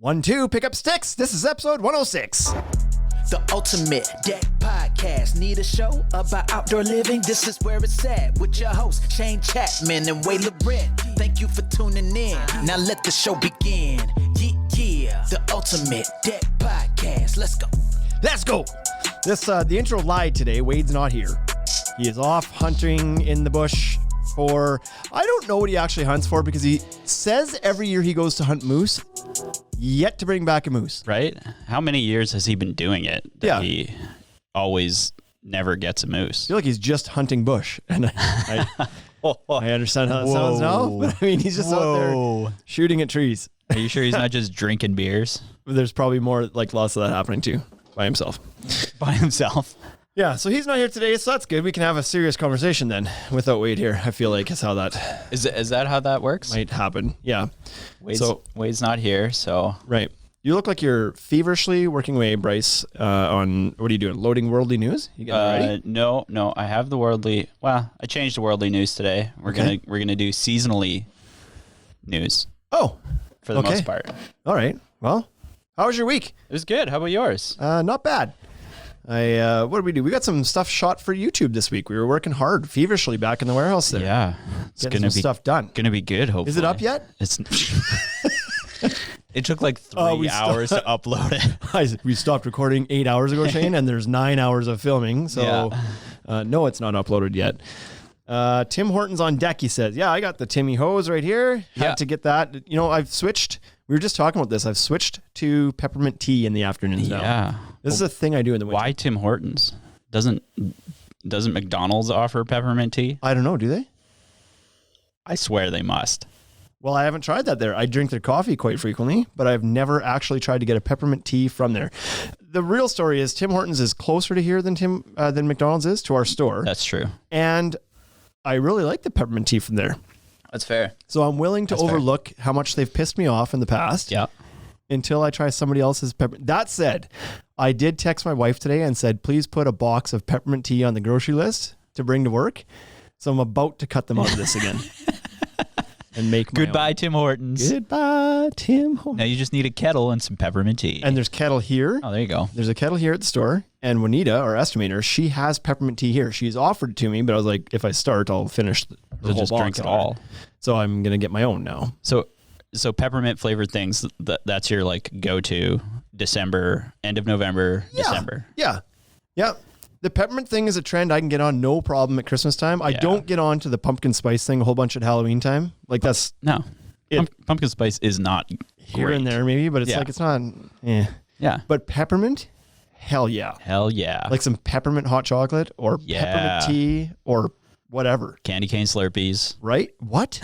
1, 2, pick up sticks. This is episode 106. The Ultimate Deck Podcast. Need a show about outdoor living? This is where it's at. With your hosts, Shane Chapman and Way Laurent. Thank you for tuning in. Now let the show begin. Yeah. The Ultimate Deck Podcast. Let's go. Let's go. The intro lied today. Wade's not here. He is off hunting in the bush for, I don't know what he actually hunts for because he says every year he goes to hunt moose, yet to bring back a moose. Right? How many years has he been doing it? Yeah. He always never gets a I moose. feel like he's just hunting bush. And I understand how that sounds now, but I mean, he's just out there shooting at trees. Are you sure he's not just drinking beers There's probably more, like lots of that happening too, by himself. by himself? Yeah, so he's not here today, so that's good. We can have a serious conversation then without Wade here. I feel like is how that Is that how that works? might happen. Yeah. Wade's not here, so Right. You look like you're feverishly working away, Bryce, on, what are you doing? Loading worldly news? You getting ready? no, I have the worldly. Well, I changed the worldly news today. We're gonna do seasonally news Oh, for the okay. most part. All right. Well, how was your week? It was good. How about yours? Not bad. What did we do? We got some stuff shot for YouTube this week. We were working hard, feverishly back in the warehouse there. Yeah, it's Getting gonna some be stuff done. Gonna be good. Hopefully. Is it up yet? It's. It took like 3 Oh, hours to upload it. We stopped recording 8 hours ago, Shane, and there's 9 hours of filming. So, no, it's not uploaded yet. Tim Hortons on deck, he says. Yeah, I got the Timmy hose right here. Had to get that. You know, I've switched. We were just talking about this. I've switched to peppermint tea in the afternoons now. Yeah. This is a thing I do in the winter. Why Tim Hortons? Doesn't McDonald's offer peppermint tea? I don't know. Do they? I swear they must. Well, I haven't tried that there. I drink their coffee quite frequently, but I've never actually tried to get a peppermint tea from there. The real story is Tim Hortons is closer to here than McDonald's is to our store. That's true. And I really like the peppermint tea from there. That's fair. So I'm willing to overlook how much they've pissed me off in the past. Yeah. Until I try somebody else's peppermint. That said, I did text my wife today and said, please put a box of peppermint tea on the grocery list to bring to work. So I'm about to cut them out of this again. And make my Goodbye, own. Tim Hortons. Goodbye, Tim Hortons. Now you just need a kettle and some peppermint tea. And there's kettle here. Oh, there you go. There's a kettle here at the store. And Juanita, our estimator, she has peppermint tea here. She's offered it to me, but I was like, if I start, I'll finish the whole just box. drink it all. So I'm going to get my own now. So peppermint flavored things, that's your like go-to December, end of November, December. Yeah. Yeah. The peppermint thing is a trend I can get on no problem at Christmas time. I don't get on to the pumpkin spice thing a whole bunch at Halloween time. Like that's No. Pumpkin spice is not here great. and there maybe, but it's like it's not. Yeah. But peppermint, hell yeah. Hell yeah. Like some peppermint hot chocolate or peppermint tea or whatever. Candy cane Slurpees. Right? What?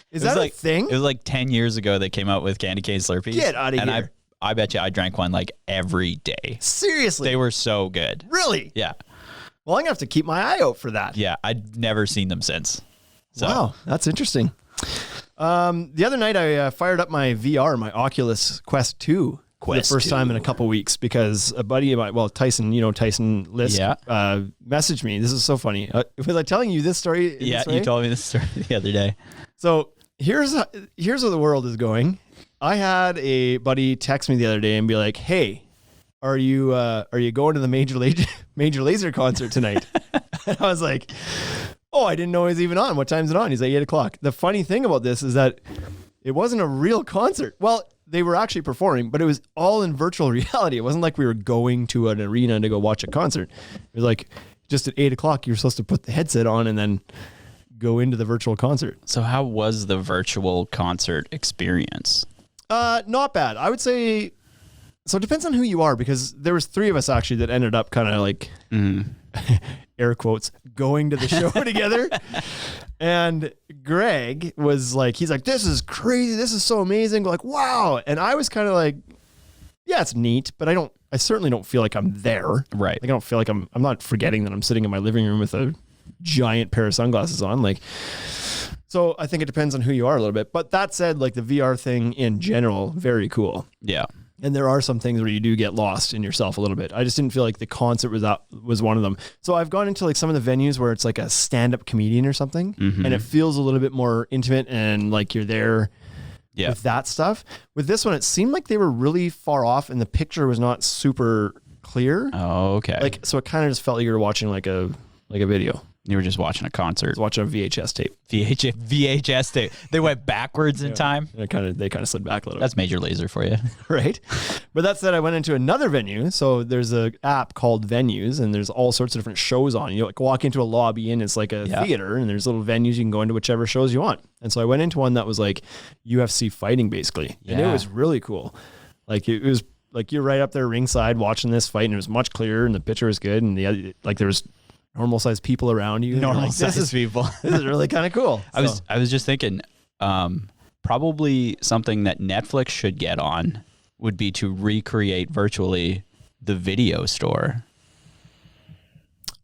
Is that a thing? It was like 10 years ago they came out with candy cane Slurpees. Get out of and here. I bet you I drank one like every day. Seriously? They were so good. Really? Yeah. Well, I'm going to have to keep my eye out for that. Yeah. I'd never seen them since. So. Wow. That's interesting. The other night I fired up my VR, my Oculus Quest 2. For the first time in a couple weeks because a buddy of mine, well, Tyson, Tyson List, messaged me. This is so funny. Was I telling you this story? Yeah, you told me this story the other day. So here's where the world is going. I had a buddy text me the other day and be like, "Hey, are you going to the Major Lazer concert tonight?" And I was like, "Oh, I didn't know it was even on. What time's it on?" He's like, 8:00. The funny thing about this is that it wasn't a real concert. Well, they were actually performing, but it was all in virtual reality. It wasn't like we were going to an arena to go watch a concert. It was like just at 8:00, you were supposed to put the headset on and then go into the virtual concert. So how was the virtual concert experience? Not bad. I would say, so it depends on who you are because there was 3 of us actually that ended up kind of like, air quotes, going to the show together. And Greg was like, he's like, this is crazy. This is so amazing. Like, wow. And I was kind of like, yeah, it's neat, but I certainly don't feel like I'm there. Right. Like, I don't feel like I'm not forgetting that I'm sitting in my living room with a giant pair of sunglasses on. Like, so I think it depends on who you are a little bit. But that said, like the VR thing in general, very cool. Yeah. And there are some things where you do get lost in yourself a little bit. I just didn't feel like the concert was one of them. So I've gone into like some of the venues where it's like a stand-up comedian or something, and it feels a little bit more intimate and like you're there Yeah. with that stuff. With this one, it seemed like they were really far off and the picture was not super clear. Oh, okay. Like, so it kind of just felt like you were watching like a video. you were just watching a concert. I was watching a VHS tape. VHS tape. They went backwards in time. They kind of slid back a little bit. That's Major Lazer for you. Right. But that said, I went into another venue. So there's an app called Venues and there's all sorts of different shows on. You like walk into a lobby and it's like a theater and there's little venues. You can go into whichever shows you want. And so I went into one that was like UFC fighting basically. And it was really cool. Like it was like you're right up there ringside watching this fight and it was much clearer and the picture was good. And like there was normal sized people around you. Normal like, sized people. This is really kind of cool. I was just thinking, probably something that Netflix should get on would be to recreate virtually the video store.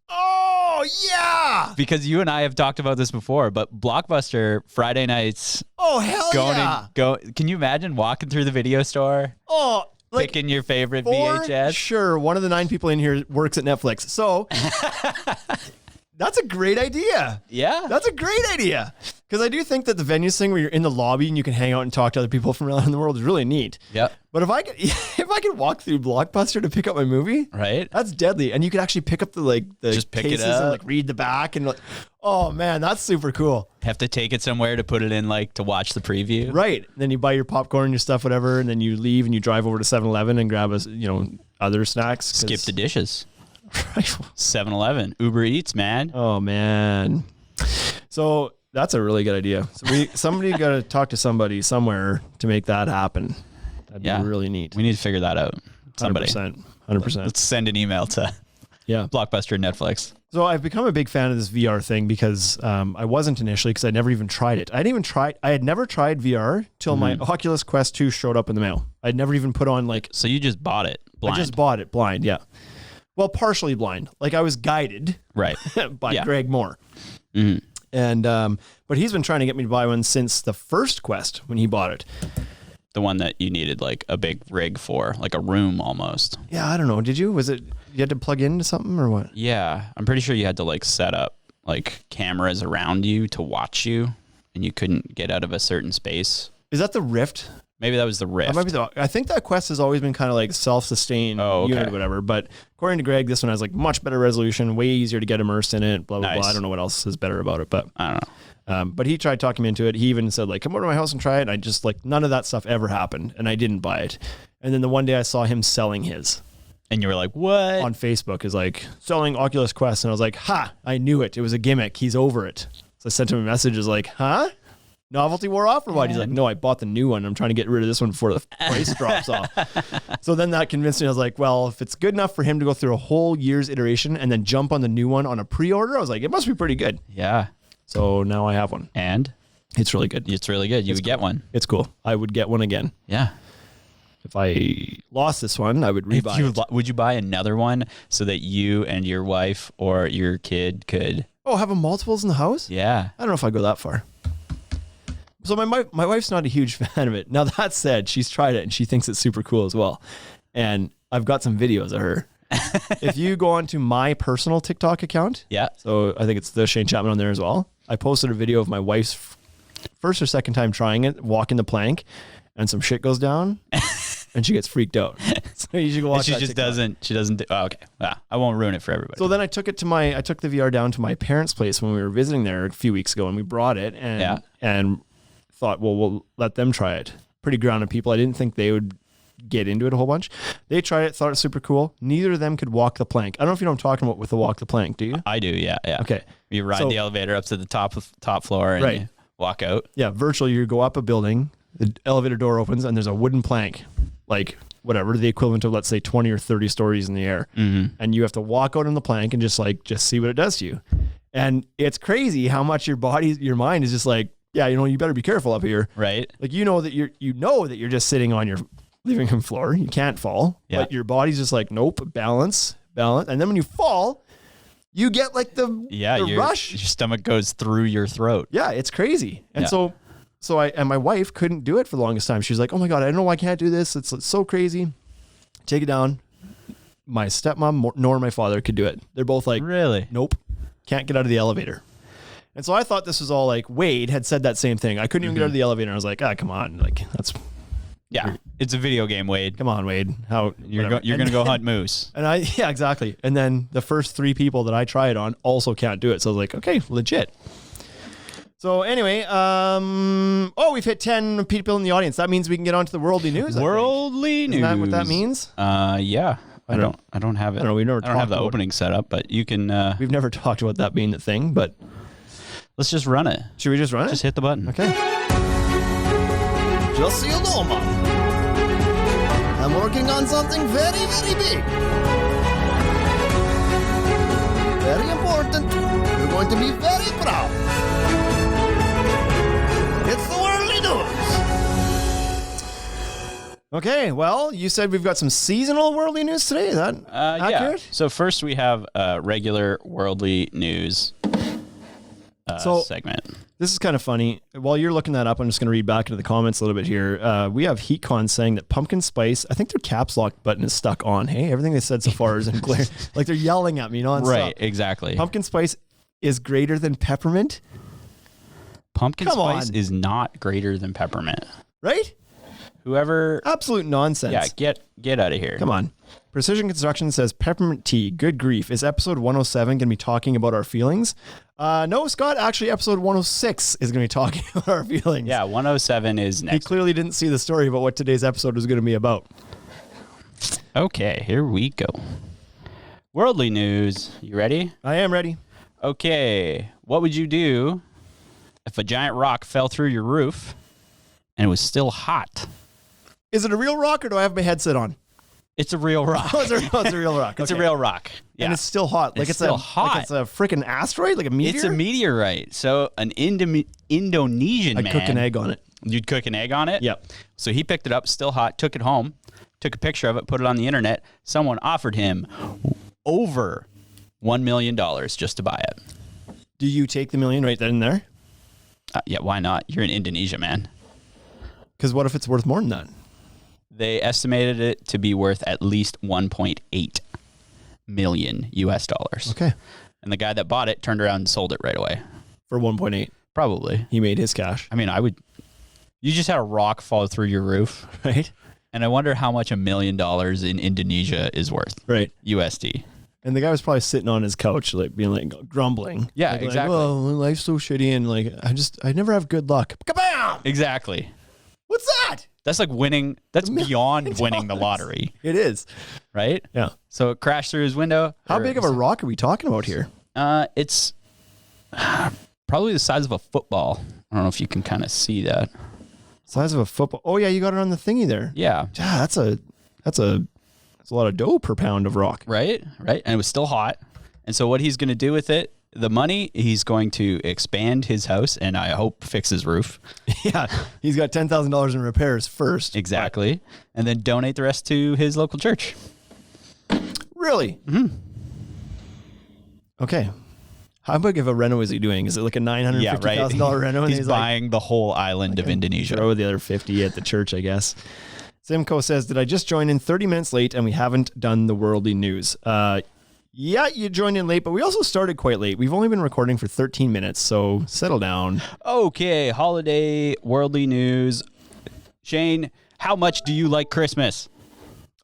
Oh yeah. Because you and I have talked about this before, but Blockbuster Friday nights. Oh hell yeah. Can you imagine walking through the video store? Oh, like, picking your favorite for VHS? Sure, one of the 9 people in here works at Netflix. So that's a great idea. Yeah. That's a great idea. Because I do think that the venues thing where you're in the lobby and you can hang out and talk to other people from around the world is really neat. Yep. But if I could walk through Blockbuster to pick up my movie, Right. That's deadly. And you could actually pick up the Just pick it cases up. and like read the back and like, oh man, that's super cool. Have to take it somewhere to put it in, like to watch the preview. Right. Then you buy your popcorn, your stuff, whatever, and then you leave and you drive over to 7-Eleven and grab other snacks. Skip the dishes. Right. 7-Eleven, Uber Eats, man. Oh man. So that's a really good idea. So somebody got to talk to somebody somewhere to make that happen. That'd be really neat. We need to figure that out. Somebody. 100%. Let's send an email to Blockbuster and Netflix. So I've become a big fan of this VR thing because I wasn't initially because I never even tried it. I had never tried VR till my Oculus Quest 2 showed up in the mail. I'd never even put on So you just bought it blind. I just bought it blind, yeah. Well, partially blind. Like I was guided right by Greg Moore. Mm-hmm. And but he's been trying to get me to buy one since the first Quest when he bought it. The one that you needed like a big rig for, like a room almost. Yeah, I don't know. Did you? Was it you had to plug into something or what? Yeah, I'm pretty sure you had to like set up like cameras around you to watch you, and you couldn't get out of a certain space. Is that the Rift? Maybe that was the Rift. I think that Quest has always been kind of like self-sustained unit or whatever. But according to Greg, this one has like much better resolution, way easier to get immersed in it. Blah blah blah. I don't know what else is better about it, but I don't know. But he tried talking me into it. He even said like, come over to my house and try it. And I just like, none of that stuff ever happened. And I didn't buy it. And then the one day I saw him selling his. And you were like, what? On Facebook is like selling Oculus Quest. And I was like, ha, I knew it. It was a gimmick. He's over it. So I sent him a message. Is like, huh? Novelty wore off or what? He's like, no, I bought the new one. I'm trying to get rid of this one before the price drops off. So then that convinced me. I was like, well, if it's good enough for him to go through a whole year's iteration and then jump on the new one on a pre-order, I was like, it must be pretty good. Yeah. So now I have one. And? It's really good. It's really good. You would get one. It's cool. I would get one again. Yeah. If I lost this one, I would rebuy it. Would you buy another one so that you and your wife or your kid could? Oh, have a multiples in the house? Yeah. I don't know if I'd go that far. So my wife's not a huge fan of it. Now that said, she's tried it and she thinks it's super cool as well. And I've got some videos of her. If you go onto my personal TikTok account, so I think it's the Shane Chapman on there as well. I posted a video of my wife's first or second time trying it, walking the plank, and some shit goes down, and she gets freaked out. So you should go watch. She just doesn't. She doesn't. Oh, okay. I won't ruin it for everybody. So then I took the VR down to my parents' place when we were visiting there a few weeks ago, and we brought it and thought, well, we'll let them try it. Pretty grounded people. I didn't think they would get into it a whole bunch. They tried it, thought it was super cool. Neither of them could walk the plank. I don't know if you know what I'm talking about with the walk the plank, do you? I do, yeah. Okay. You ride the elevator up to the top floor and you walk out. Yeah, virtually you go up a building, the elevator door opens, and there's a wooden plank, like whatever, the equivalent of, let's say, 20 or 30 stories in the air. Mm-hmm. And you have to walk out on the plank and just see what it does to you. And it's crazy how much your mind is just like, yeah, you better be careful up here. Right. Like, you know that you're just sitting on your living room floor. You can't fall. Yeah. But your body's just like, nope, balance. And then when you fall, you get like the rush. Your stomach goes through your throat. Yeah, it's crazy. And so my wife couldn't do it for the longest time. She was like, oh my God, I don't know why I can't do this. It's so crazy. Take it down. My stepmom nor my father could do it. They're both like, really? Nope. Can't get out of the elevator. And so I thought this was all like Wade had said that same thing. I couldn't even get out of the elevator. I was like, come on. Like, that's, Yeah, it's a video game, Wade. come on, Wade. How You're whatever. going to go hunt moose. And yeah, exactly. And then the first 3 people that I try it on also can't do it. So I was like, okay, legit. So anyway, we've hit 10 people in the audience. That means we can get on to the worldly news. Worldly news. Isn't that what that means? Yeah. I don't have it. I don't know, we've never I don't have talked the about- opening set up, but you can. We've never talked about that being the thing, but Let's just run it. should we just run it? Just hit the button. Okay. Just so you know, Mom, I'm working on something very, very big. Very important. You're going to be very proud. It's the worldly news. Okay, well, you said we've got some seasonal worldly news today. Is that Yeah. accurate? So first we have regular worldly news segment. This is kind of funny. While you're looking that up, I'm just going to read back into the comments a little bit here. We have HeatCon saying that pumpkin spice, I think their caps lock button is stuck on. Hey, everything they said so far is in glare. Like they're yelling at me nonstop. Right, exactly. Pumpkin spice is greater than peppermint, Pumpkin Come spice on. is not greater than peppermint. right? Whoever, Absolute nonsense. yeah, get out of here. Come on. Precision Construction says peppermint tea. Good grief. Is episode 107 going to be talking about our feelings? No, Scott. Actually, episode 106 is going to be talking about our feelings. Yeah, 107 is He next. clearly didn't see the story about what today's episode was going to be about. Okay, here we go. Worldly news. You ready? I am ready. Okay, what would you do if a giant rock fell through your roof and it was still hot? Is it a real rock or do I have my headset on? It's a real rock. Oh, it's a real rock. It's a Okay. real rock. Yeah. And it's still hot. Like It's it's still a hot. Like it's a freaking asteroid, like a meteor. It's a meteorite. So an Indonesian I'd man. cook an egg on it. You'd cook an egg on it? Yep. So he picked it up, still hot, took it home, took a picture of it, put it on the internet. Someone offered him over $1 million just to buy it. Do you take the million right then and there? Yeah, why not? You're in Indonesia, man. Because what if it's worth more than that? They estimated it to be worth at least 1.8 million US dollars. Okay. And the guy that bought it turned around and sold it right away. For 1.8, Probably. he made his cash. I mean, you just had a rock fall through your roof. Right. And I wonder how much $1 million in Indonesia is worth. Right. USD. And the guy was probably sitting on his couch, like being like grumbling. Yeah, Like, exactly. oh, life's so shitty, and like I never have good luck. Kabam! Exactly. What's that? That's like winning. That's beyond winning the lottery, It is. right? Yeah. So it crashed through his window. How big of a rock are we talking about here? It's probably the size of a football. I don't know if you can kind of see that. Size of a football. Oh yeah, you got it on the thingy there. Yeah. Yeah, that's a lot of dough per pound of rock. Right. Right. And it was still hot. And so what he's going to do with it, the money, he's going to expand his house and I hope fix his roof. Yeah, he's got $10,000 in repairs first. Exactly. And then donate the rest to his local church. Really? Mm-hmm. Okay. How big of a reno is he doing? Is it like a $950,000 reno? And He's buying the whole island of Indonesia. Throw the other 50 at the church, I guess. Simcoe says, did I just join in 30 minutes late and we haven't done the worldly news? Yeah, you joined in late, but we also started quite late. We've only been recording for 13 minutes, so settle down. Okay, holiday worldly news. Shane, how much do you like Christmas?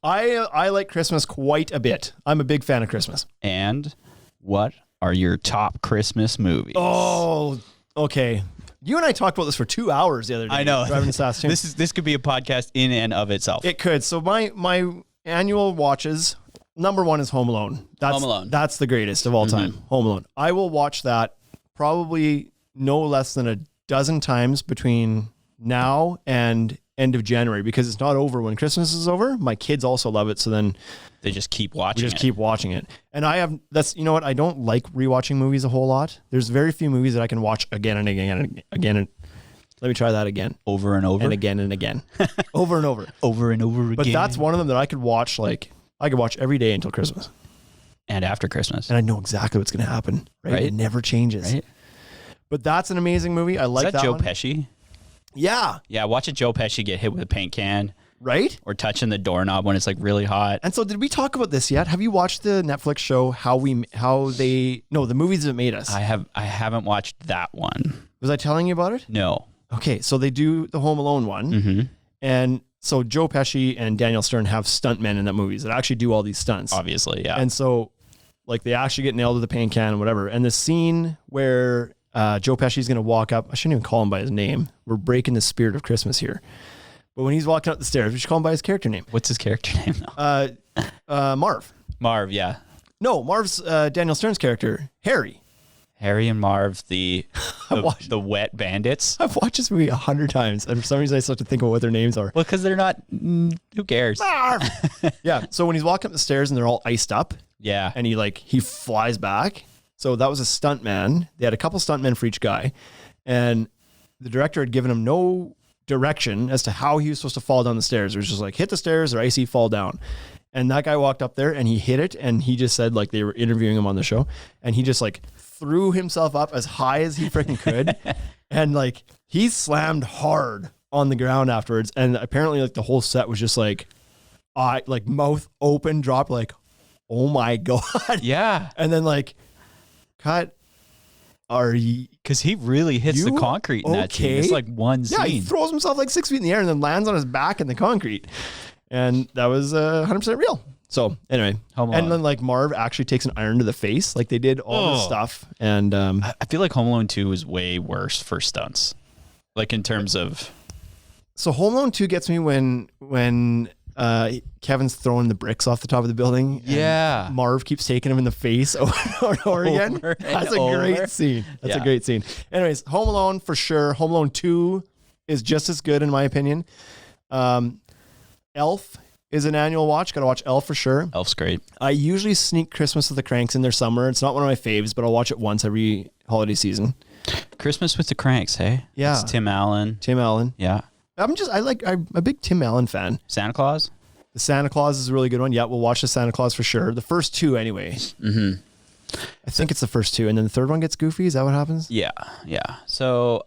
I like Christmas quite a bit. I'm a big fan of Christmas. And what are your top Christmas movies? Oh, okay. You and I talked about this for 2 hours the other day. I know. Driving to Saskatoon. This could be a podcast in and of itself. It could. So my annual watches, number one is Home Alone. Home Alone. That's the greatest of all time. Home Alone. I will watch that probably no less than a dozen times between now and end of January because it's not over when Christmas is over. My kids also love it. So then They just keep we watching just it. keep watching it. And you know what? I don't like rewatching movies a whole lot. There's very few movies that I can watch again and again and again. And let me try that again. Over and over. And again and again. Over and over. Over and over again. But that's one of them that I could watch I could watch every day until Christmas. And after Christmas. And I know exactly what's going to happen. Right? It never changes. Right? But that's an amazing movie. I like Is that that Joe one. Pesci? Yeah. Yeah, watch a Joe Pesci get hit with a paint can. right? Or touching the doorknob when it's like really hot. And so did we talk about this yet? Have you watched the Netflix show the movies that made us? I haven't watched that one. Was I telling you about it? No. Okay, so they do the Home Alone one. Mm-hmm. And so Joe Pesci and Daniel Stern have stuntmen in that movies that actually do all these stunts. Obviously, yeah. And so like they actually get nailed with a paint can and whatever. And the scene where Joe Pesci's going to walk up, I shouldn't even call him by his name. We're breaking the spirit of Christmas here. But when he's walking up the stairs, we should call him by his character name. What's his character name though? Marv. Marv, yeah. No, Marv's Daniel Stern's character, Harry. Harry and Marv, the wet bandits. I've watched this movie 100 times, and for some reason I still have to think of what their names are. Well, because they're not. Who cares? Yeah. So when he's walking up the stairs and they're all iced up, Yeah. and he flies back. So that was a stuntman. They had a couple stuntmen for each guy, and the director had given him no direction as to how he was supposed to fall down the stairs. It was just like hit the stairs or icy fall down. And that guy walked up there and he hit it, and he just said, like, they were interviewing him on the show, and he just like threw himself up as high as he freaking could. And like he slammed hard on the ground afterwards. And apparently like the whole set was just like mouth open, drop, like, oh my God. Yeah. And then like, cut. Are you? Because he really hits the You concrete in that scene. okay? It's like one Yeah, he scene. throws himself like 6 feet in the air and then lands on his back in the concrete. And that was 100% real. So anyway, Home and Alone. then like Marv actually takes an iron to the face. Like they did all this stuff. And I feel like Home Alone 2 is way worse for stunts. Like in terms of. so Home Alone 2 gets me when Kevin's throwing the bricks off the top of the building. and Yeah. Marv keeps taking him in the face over and over again. Over and That's a over. great scene. That's a Yeah. great scene. Anyways, Home Alone for sure. Home Alone 2 is just as good in my opinion. Elf is an annual watch. Got to watch Elf for sure. Elf's great. I usually sneak Christmas with the Cranks in their summer. It's not one of my faves, but I'll watch it once every holiday season. Christmas with the Cranks, hey? Yeah. It's Tim Allen. Tim Allen. Yeah. I'm a big Tim Allen fan. Santa Claus? The Santa Claus is a really good one. Yeah, we'll watch the Santa Claus for sure. The first two anyway. Mm-hmm. I think it's the first two, and then the third one gets goofy. Is that what happens? Yeah. Yeah. So,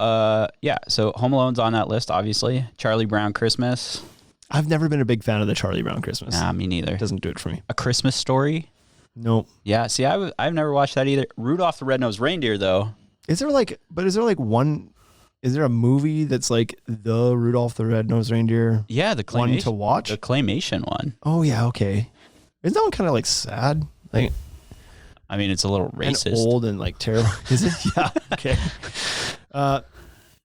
So Home Alone's on that list, obviously. Charlie Brown Christmas. I've never been a big fan of the Charlie Brown Christmas. Nah, me neither. Doesn't do it for me. A Christmas Story. No. Yeah. See, I've never watched that either. Rudolph the Red-Nosed Reindeer, though. Is there a movie that's like the Rudolph the Red-Nosed Reindeer? Yeah, the One claymation. to watch? The claymation one. Oh yeah, okay. Isn't that one kind of like sad? Like I mean, it's a little and racist. old and like terrible. Is it? Yeah. Okay.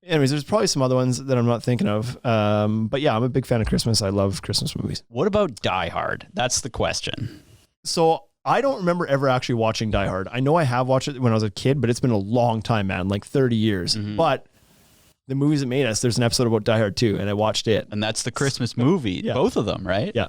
Anyways, there's probably some other ones that I'm not thinking of. But yeah, I'm a big fan of Christmas. I love Christmas movies. What about Die Hard? That's the question. So I don't remember ever actually watching Die Hard. I know I have watched it when I was a kid, but it's been a long time, man, like 30 years. Mm-hmm. But the movies that made us, there's an episode about Die Hard 2, and I watched it. And that's the Christmas movie. Yeah. Both of them, right? Yeah.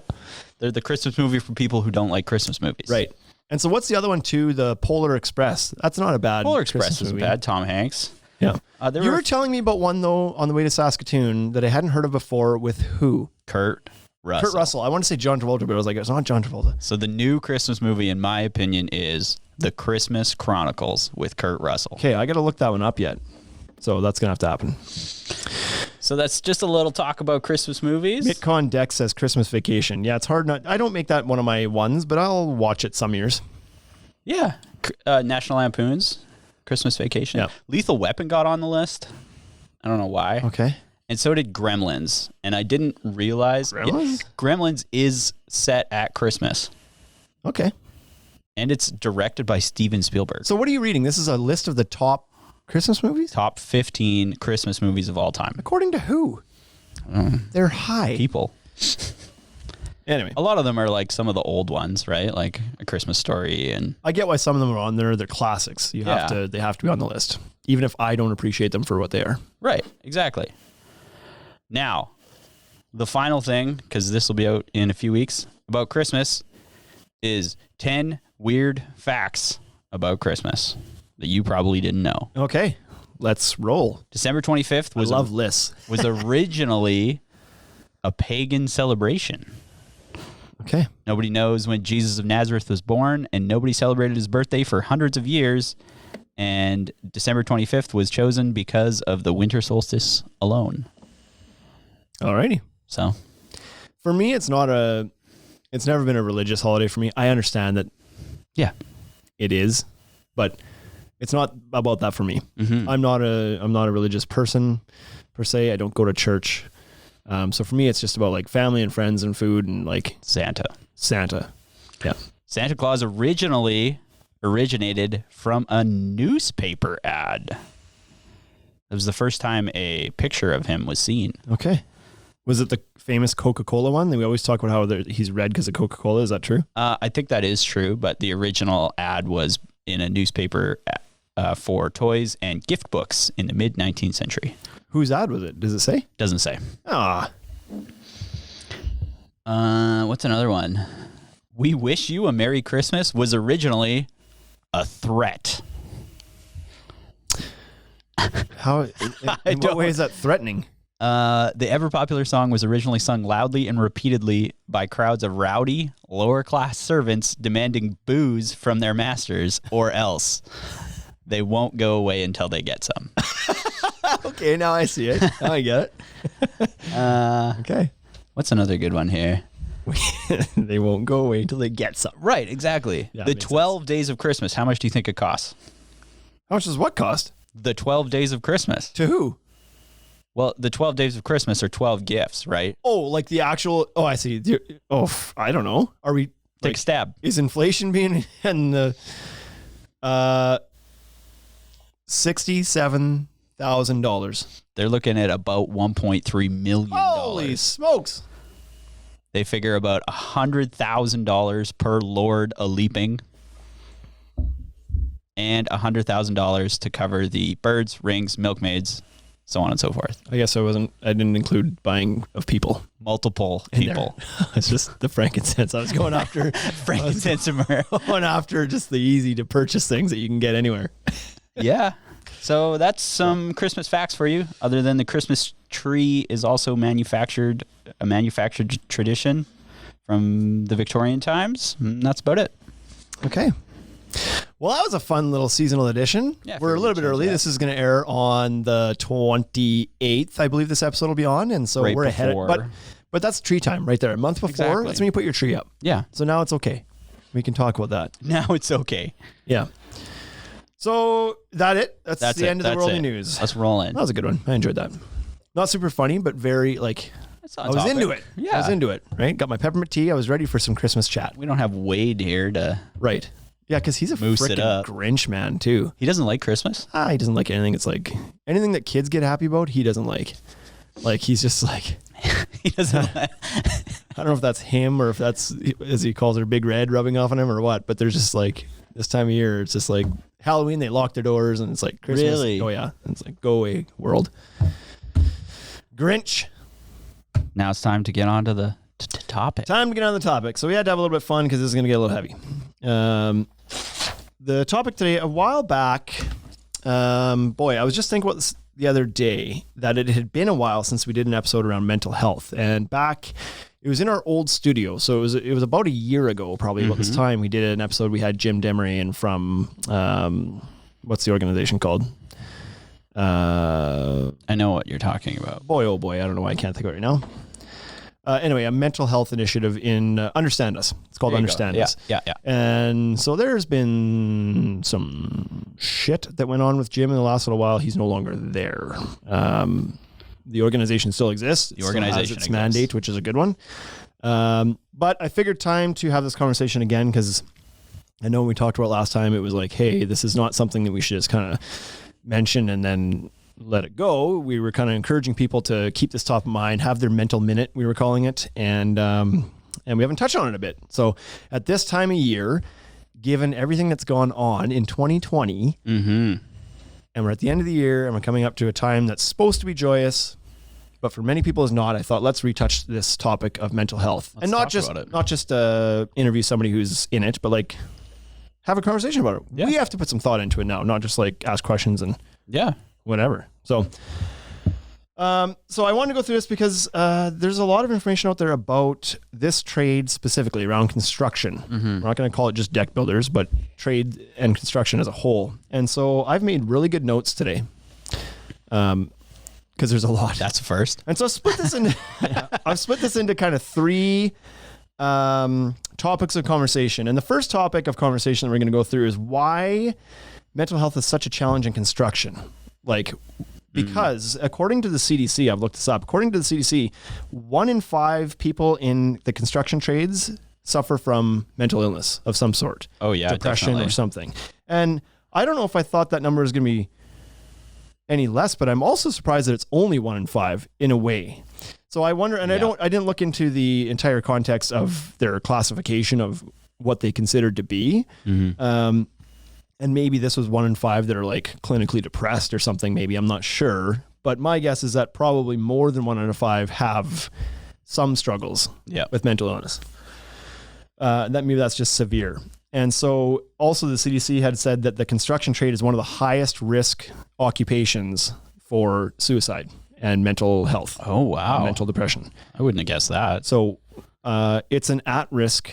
They're the Christmas movie for people who don't like Christmas movies. Right. And so what's the other one too? The Polar Express. That's not a bad Polar Express Christmas is movie. bad. Tom Hanks. Yeah. There You were were telling me about one though on the way to Saskatoon that I hadn't heard of before with who? Kurt Russell. Kurt Russell. I want to say John Travolta, but I was like, it's not John Travolta. So the new Christmas movie, in my opinion, is The Christmas Chronicles with Kurt Russell. Okay, I got to look that one up yet. So that's going to have to happen. So that's just a little talk about Christmas movies. Mitcon Dex says Christmas Vacation. Yeah, it's hard not. I don't make that one of my ones, but I'll watch it some years. Yeah. National Lampoon's Christmas Vacation. Yeah. Lethal Weapon got on the list. I don't know why. Okay. And so did Gremlins. And I didn't realize Gremlins? Gremlins is set at Christmas. Okay. And it's directed by Steven Spielberg. So what are you reading? This is a list of the top Christmas movies? Top 15 Christmas movies of all time. According to who? They're high. People. Anyway, A lot of them are like some of the old ones, right? Like A Christmas Story and I get why some of them are on there. They're classics. They have to be on the list, even if I don't appreciate them for what they are. right, exactly. Now, the final thing, because this will be out in a few weeks, about Christmas is 10 weird facts about Christmas that you probably didn't know. Okay, let's roll. December 25th I was love lists. was originally a pagan celebration. Okay. Nobody knows when Jesus of Nazareth was born, and nobody celebrated his birthday for hundreds of years. And December 25th was chosen because of the winter solstice alone. Alrighty. So, For me, it's never been a religious holiday for me. I understand that Yeah. it is, but it's not about that for me. I'm not a religious person per se. I don't go to church. So for me, it's just about like family and friends and food and like Santa. Yeah. Santa Claus originated from a newspaper ad. It was the first time a picture of him was seen. Okay. Was it the famous Coca-Cola one? We always talk about how he's red because of Coca-Cola. Is that true? I think that is true, but the original ad was in a newspaper for toys and gift books in the mid-19th century. Whose ad was it? Does it say? Doesn't say. Ah. What's another one? We Wish You a Merry Christmas was originally a threat. How? In what way is that threatening? The ever-popular song was originally sung loudly and repeatedly by crowds of rowdy, lower-class servants demanding booze from their masters, or else they won't go away until they get some. Okay, now I see it. Now I get it. Okay. What's another good one here? They won't go away until they get some. Right, exactly. Yeah, the makes 12 days of Christmas, how much do you think it costs? How much does what cost? The 12 days of Christmas. To who? Well, the 12 days of Christmas are 12 gifts, right? Oh, like the actual. Oh, I see. I don't know. Are we Take a stab. Is inflation being in the $67,000? They're looking at about $1.3 million. Holy smokes! They figure about $100,000 per Lord a leaping, and $100,000 to cover the birds, rings, milkmaids, so on and so forth. I guess I didn't include buying of people. Multiple in people. there. It's just the frankincense. I was going after Frankincense and myrrh. going after just the easy to purchase things that you can get anywhere. Yeah. So that's some Christmas facts for you. Other than the Christmas tree is also a manufactured tradition from the Victorian times. And that's about it. Okay. Well, that was a fun little seasonal edition. Yeah, We're a little bit early. yeah. This is going to air on the 28th, I believe this episode will be on. And so Right we're ahead. before. But that's tree time right there. A month before, Exactly. that's when you put your tree up. Yeah. So now it's okay. We can talk about that. Now it's okay. Yeah. So that's the end of the That's worldly it. news. Let's roll in. That was a good one. I enjoyed that. Not super funny, but very like That's on I was topic. into it. Yeah. I was into it. Right. Got my peppermint tea. I was ready for some Christmas chat. We don't have Wade here to. Right. Yeah, because he's a Moose it freaking up. Grinch man too. He doesn't like Christmas. He doesn't like anything. It's like anything that kids get happy about. He doesn't like. Like he's just like He doesn't. I don't know if that's him or if that's as he calls her Big Red rubbing off on him or what. But there's just like this time of year. It's just like Halloween. They lock their doors and it's like Christmas. Really? Oh yeah. And it's like go away world. Grinch. Now it's time to get on to the topic. Time to get on the topic. So we had to have a little bit of fun because this is going to get a little heavy. The topic today, a while back, I was just thinking about this the other day, that it had been a while since we did an episode around mental health. And back, it was in our old studio. So it was about a year ago, probably about this time, we did an episode. We had Jim Demery in from, what's the organization called? I know what you're talking about. Boy, oh boy, I don't know why I can't think of it right now. Anyway, a mental health initiative in Understand Us. It's called There you Understand go. Us. Yeah. And so there's been some shit that went on with Jim in the last little while. He's no longer there. The organization still exists. It The still organization has its exists. mandate, which is a good one. But I figured time to have this conversation again because I know when we talked about last time, it was like, hey, this is not something that we should just kind of mention and then let it go. We were kind of encouraging people to keep this top of mind, have their mental minute, we were calling it. And we haven't touched on it a bit. So at this time of year, given everything that's gone on in 2020, and we're at the end of the year and we're coming up to a time that's supposed to be joyous, but for many people is not, I thought, let's retouch this topic of mental health. And not talk about it. not just interview somebody who's in it, but like have a conversation about it. Yeah. We have to put some thought into it now, not just like ask questions and Yeah. whatever. So I wanted to go through this because there's a lot of information out there about this trade specifically around construction. We're not going to call it just deck builders, but trade and construction as a whole. And so I've made really good notes today. because there's a lot. That's a first. And so I've split this into kind of three topics of conversation. And the first topic of conversation that we're going to go through is why mental health is such a challenge in construction. Because according to the CDC, I've looked this up, according to the CDC, 1 in 5 people in the construction trades suffer from mental illness of some sort. Oh yeah, depression definitely. or something. And I don't know if I thought that number is going to be any less, but I'm also surprised that it's only 1 in 5 in a way. So I wonder, and I didn't look into the entire context of their classification of what they considered to be. And maybe this was 1 in 5 that are like clinically depressed or something. Maybe, I'm not sure, but my guess is that probably more than 1 out of 5 have some struggles with mental illness. Maybe that's just severe. And so also the CDC had said that the construction trade is one of the highest risk occupations for suicide and mental health. Oh, wow. Mental depression. I wouldn't have guessed that. So it's an at-risk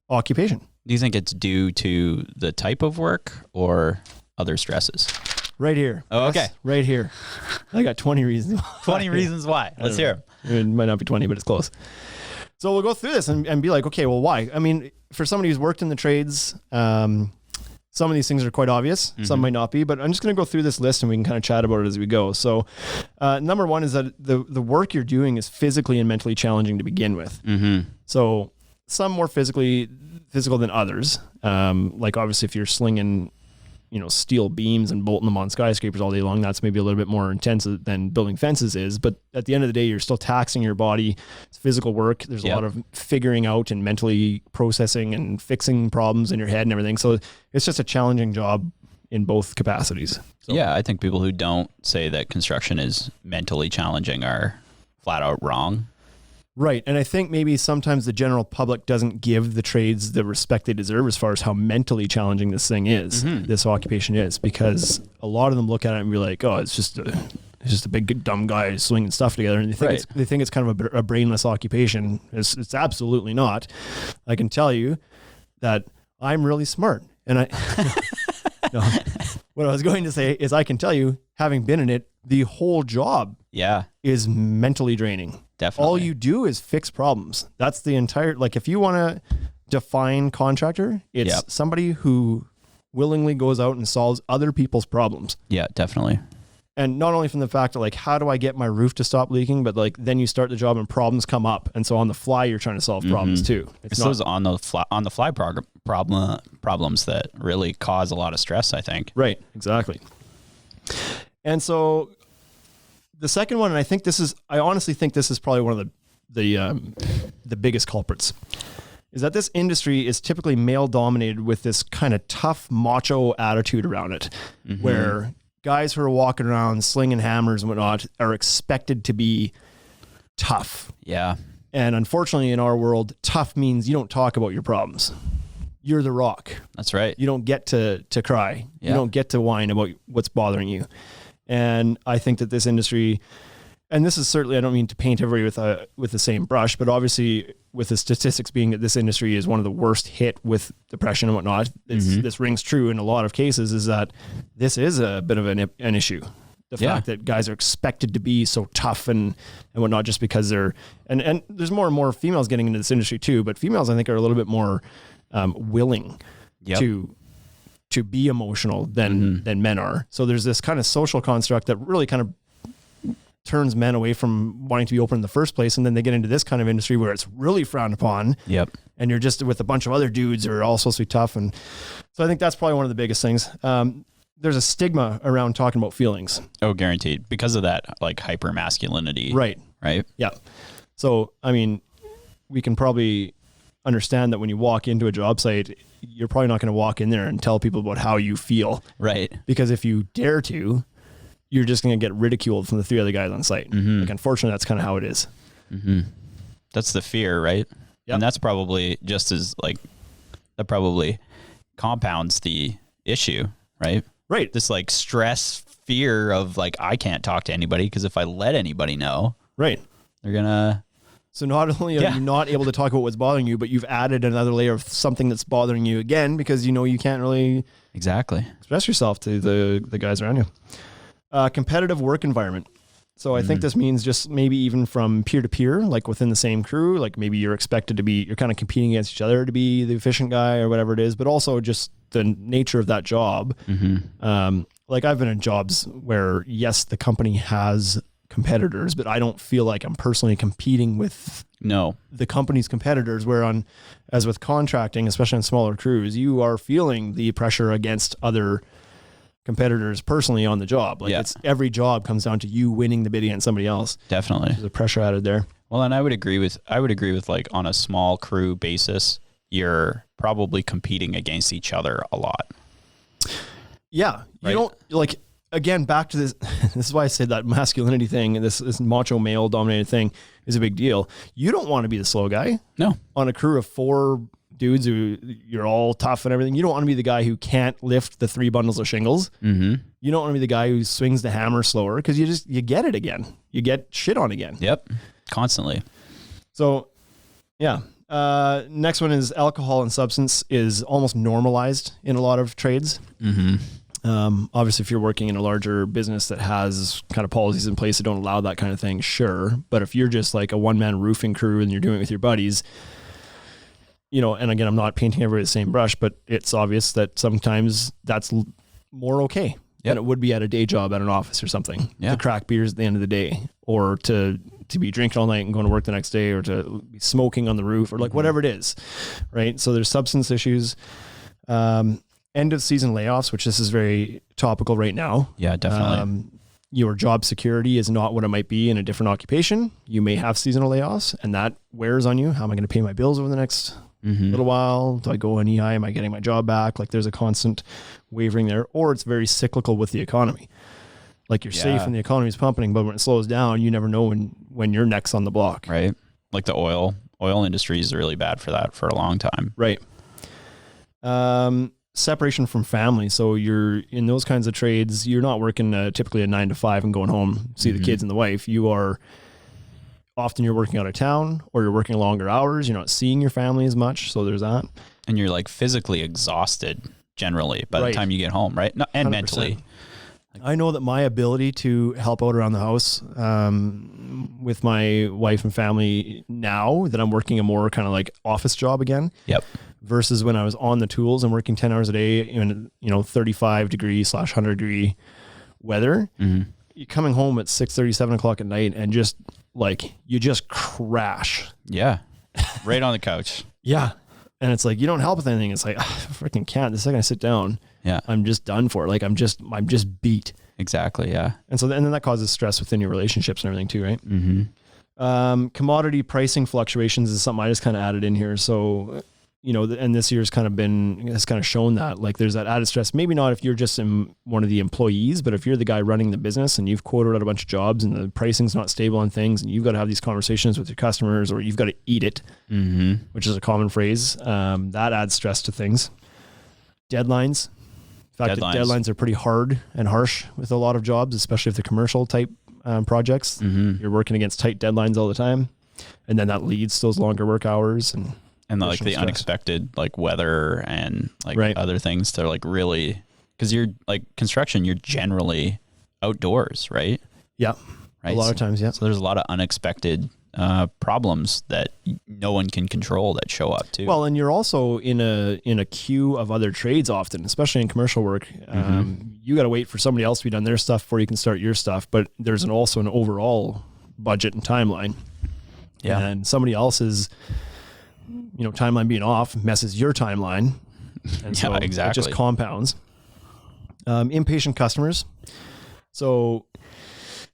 occupation. Do you think it's due to the type of work or other stresses? Right here. Oh, okay. Right here. I got 20 reasons. 20 reasons why. Let's hear them. It might not be 20, but it's close. So we'll go through this and be like, okay, well, why? I mean, for somebody who's worked in the trades, some of these things are quite obvious. Some might not be, but I'm just going to go through this list and we can kind of chat about it as we go. So number one is that the work you're doing is physically and mentally challenging to begin with. So some more physical than others. Like obviously if you're slinging, steel beams and bolting them on skyscrapers all day long, that's maybe a little bit more intense than building fences is. But at the end of the day, you're still taxing your body. It's physical work. There's a lot of figuring out and mentally processing and fixing problems in your head and everything. So it's just a challenging job in both capacities. So. Yeah, I think people who don't say that construction is mentally challenging are flat out wrong. Right. And I think maybe sometimes the general public doesn't give the trades the respect they deserve as far as how mentally challenging this thing is, this occupation is, because a lot of them look at it and be like, oh, it's just a big dumb guy swinging stuff together. And they think it's kind of a brainless occupation. It's absolutely not. I can tell you that I'm really smart. And what I was going to say is I can tell you, having been in it, the whole job is mentally draining. Definitely. All you do is fix problems. That's the entire, if you want to define contractor, it's somebody who willingly goes out and solves other people's problems. Yeah, definitely. And not only from the fact of how do I get my roof to stop leaking, but then you start the job and problems come up. And so on the fly, you're trying to solve problems too. It's those on the fly problems that really cause a lot of stress, I think. Right. Exactly. And so the second one, and I honestly think this is probably one of the biggest culprits, is that this industry is typically male dominated with this kind of tough macho attitude around it, where guys who are walking around slinging hammers and whatnot are expected to be tough. Yeah. And unfortunately in our world, tough means you don't talk about your problems. You're the rock. That's right. You don't get to cry. Yeah. You don't get to whine about what's bothering you. And I think that this industry, and this is certainly, I don't mean to paint everybody with the same brush, but obviously with the statistics being that this industry is one of the worst hit with depression and whatnot, this rings true in a lot of cases, is that this is a bit of an issue. The fact that guys are expected to be so tough and whatnot just because they're, and there's more and more females getting into this industry too, but females I think are a little bit more willing to be emotional than men are. So there's this kind of social construct that really kind of turns men away from wanting to be open in the first place. And then they get into this kind of industry where it's really frowned upon. Yep. And you're just with a bunch of other dudes who are all supposed to be tough. And so I think that's probably one of the biggest things. There's a stigma around talking about feelings. Oh, guaranteed. Because of that, hyper masculinity. Right. Right. Yeah. So, I mean, we can probably understand that when you walk into a job site, you're probably not going to walk in there and tell people about how you feel. Right. Because if you dare to, you're just going to get ridiculed from the 3 other guys on site. Unfortunately, that's kind of how it is. That's the fear, right? Yep. And that's probably just as that probably compounds the issue, right? Right. This stress, fear of I can't talk to anybody because if I let anybody know, right, they're gonna. So not only are you not able to talk about what's bothering you, but you've added another layer of something that's bothering you again because you can't really exactly express yourself to the guys around you. Competitive work environment. So I think this means just maybe even from peer to peer, like within the same crew, like maybe you're expected to be, you're kind of competing against each other to be the efficient guy or whatever it is, but also just the nature of that job. Like I've been in jobs where, yes, the company has competitors, but I don't feel like I'm personally competing with the company's competitors, where as with contracting, especially on smaller crews, you are feeling the pressure against other competitors personally on the job. Like it's every job comes down to you winning the bid against somebody else. Definitely. There's a pressure added there. Well, and I would agree with like on a small crew basis, you're probably competing against each other a lot. Yeah. You Right. don't like, again, back to this. This is why I said that masculinity thing and this macho male dominated thing is a big deal. You don't want to be the slow guy. No. On a crew of 4 dudes who you're all tough and everything. You don't want to be the guy who can't lift the 3 bundles of shingles. You don't want to be the guy who swings the hammer slower, because you get it again. You get shit on again. Yep. Constantly. So yeah. Next one is alcohol and substance is almost normalized in a lot of trades. Obviously, if you're working in a larger business that has kind of policies in place that don't allow that kind of thing, sure. But if you're just like a one-man roofing crew and you're doing it with your buddies, you know, and again, I'm not painting everybody with the same brush, but it's obvious that sometimes that's more okay than it would be at a day job at an office or something. Yeah. To crack beers at the end of the day, or to be drinking all night and going to work the next day, or to be smoking on the roof, or like whatever it is, right? So there's substance issues. End of season layoffs, which this is very topical right now. Yeah, definitely. Your job security is not what it might be in a different occupation. You may have seasonal layoffs, and that wears on you. How am I going to pay my bills over the next little while? Do I go on EI? Am I getting my job back? Like there's a constant wavering there, or it's very cyclical with the economy. Like you're safe and the economy's pumping, but when it slows down, you never know when you're next on the block. Right. Like the oil industry is really bad for that for a long time. Right. Separation from family. So you're in those kinds of trades, you're not working typically a 9 to 5 and going home, see the kids and the wife. You are often you're working out of town, or you're working longer hours. You're not seeing your family as much. So there's that. And you're like physically exhausted generally by the time you get home, right? No, and 100%. mentally. I know that my ability to help out around the house with my wife and family, now that I'm working a more kind of like office job again, versus when I was on the tools and working 10 hours a day in, 35 degree / 100 degree weather, you're coming home at 6:30, 7 o'clock at night, and just like, you just crash. Yeah. Right on the couch. Yeah. And it's like, you don't help with anything. It's like, I freaking can't. The second I sit down, I'm just done for. Like I'm just beat. Exactly. Yeah. And then that causes stress within your relationships and everything too, right? Commodity pricing fluctuations is something I just kind of added in here. So, and this year's has kind of shown that, like, there's that added stress. Maybe not if you're just one of the employees, but if you're the guy running the business and you've quoted out a bunch of jobs and the pricing's not stable on things, and you've got to have these conversations with your customers, or you've got to eat it, which is a common phrase, that adds stress to things. Deadlines. In fact, deadlines are pretty hard and harsh with a lot of jobs, especially if they're commercial type projects. You're working against tight deadlines all the time, and then that leads to those longer work hours and like the unexpected like weather and like other things. They're like really, because you're like construction, you're generally outdoors, right? Yeah, right. A lot of times, yeah. So there's a lot of unexpected problems that no one can control that show up too. Well, and you're also in a queue of other trades often, especially in commercial work. You got to wait for somebody else to be done their stuff before you can start your stuff. But there's also an overall budget and timeline. Yeah, and somebody else's timeline being off messes your timeline, and so it just compounds. Impatient customers. So,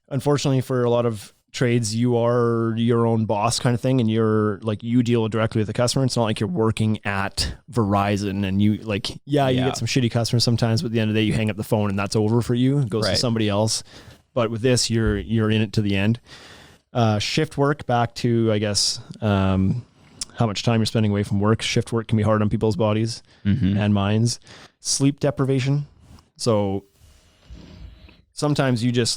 unfortunately, for a lot of trades, you are your own boss kind of thing, and you deal directly with the customer. It's not like you're working at Verizon and you get some shitty customers sometimes, but at the end of the day you hang up the phone and that's over for you. It goes to somebody else. But with this, you're in it to the end. Shift work, back to, I guess, how much time you're spending away from work. Shift work can be hard on people's bodies and minds. Sleep deprivation. So sometimes you just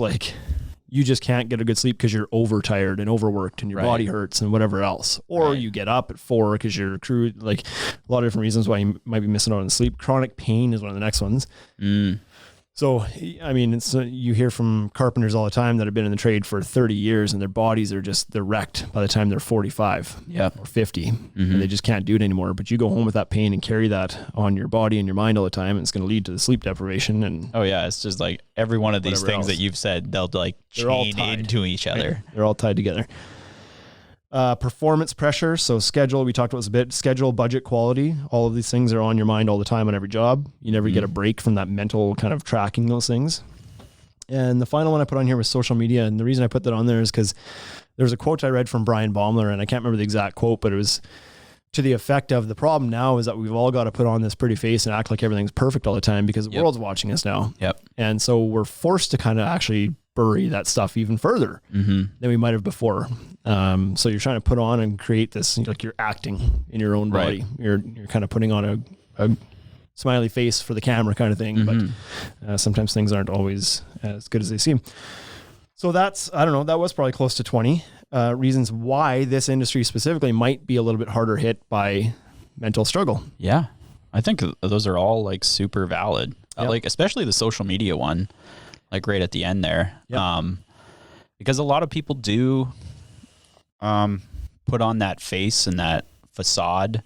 can't get a good sleep because you're overtired and overworked and your body hurts and whatever else. Or you get up at 4 because your crew, like a lot of different reasons why you might be missing out on sleep. Chronic pain is one of the next ones. So, I mean, it's you hear from carpenters all the time that have been in the trade for 30 years and their bodies are they're wrecked by the time they're 45 or 50 and they just can't do it anymore. But you go home with that pain and carry that on your body and your mind all the time. And it's going to lead to the sleep deprivation. And Oh yeah. It's just like every one of these Whatever things else. that you've said, they'll like They're all chain tied. into each other. they're all tied together. Performance pressure. So schedule, we talked about this a bit, schedule, budget, quality. All of these things are on your mind all the time on every job. You never get a break from that mental kind of tracking those things. And the final one I put on here was social media. And the reason I put that on there is because there's a quote I read from Brian Baumler, and I can't remember the exact quote, but it was to the effect of the problem now is that we've all got to put on this pretty face and act like everything's perfect all the time because the world's watching us now. Yep. And so we're forced to kind of actually bury that stuff even further than we might have before. So you're trying to put on and create this, like you're acting in your own body. You're kind of putting on a smiley face for the camera kind of thing. But sometimes things aren't always as good as they seem. So that's, I don't know, that was probably close to 20 reasons why this industry specifically might be a little bit harder hit by mental struggle. Yeah. I think those are all like super valid. Yep. Like especially the social media one, like right at the end there. Yep. Because a lot of people do put on that face and that facade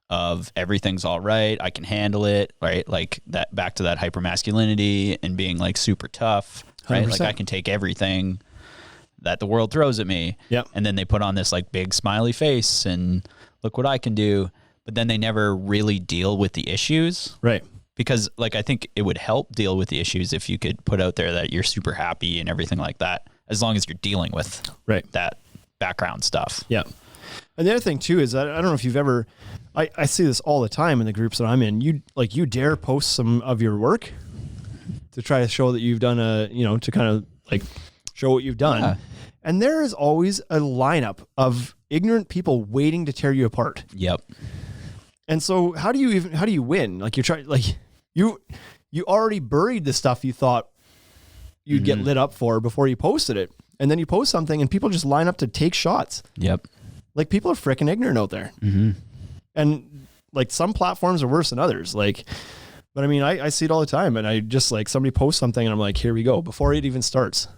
of everything's all right, I can handle it, right? Like that, back to that hypermasculinity and being like super tough, right? 100%. Like I can take everything that the world throws at me. Yep. And then they put on this like big smiley face and look what I can do. But then they never really deal with the issues. Right. Because like, I think it would help deal with the issues if you could put out there that you're super happy and everything like that, as long as you're dealing with that background stuff. Yeah. And the other thing too is that I don't know if you've ever, I see this all the time in the groups that I'm in. You dare post some of your work to try to show that you've done to kind of like show what you've done. Yeah. And there is always a lineup of ignorant people waiting to tear you apart. Yep. And so how do you win? Like you're trying, like you already buried the stuff you thought you'd get lit up for before you posted it. And then you post something and people just line up to take shots. Yep. Like people are freaking ignorant out there. And like some platforms are worse than others. Like, but I mean, I see it all the time and I just like somebody posts something and I'm like, here we go. Before it even starts,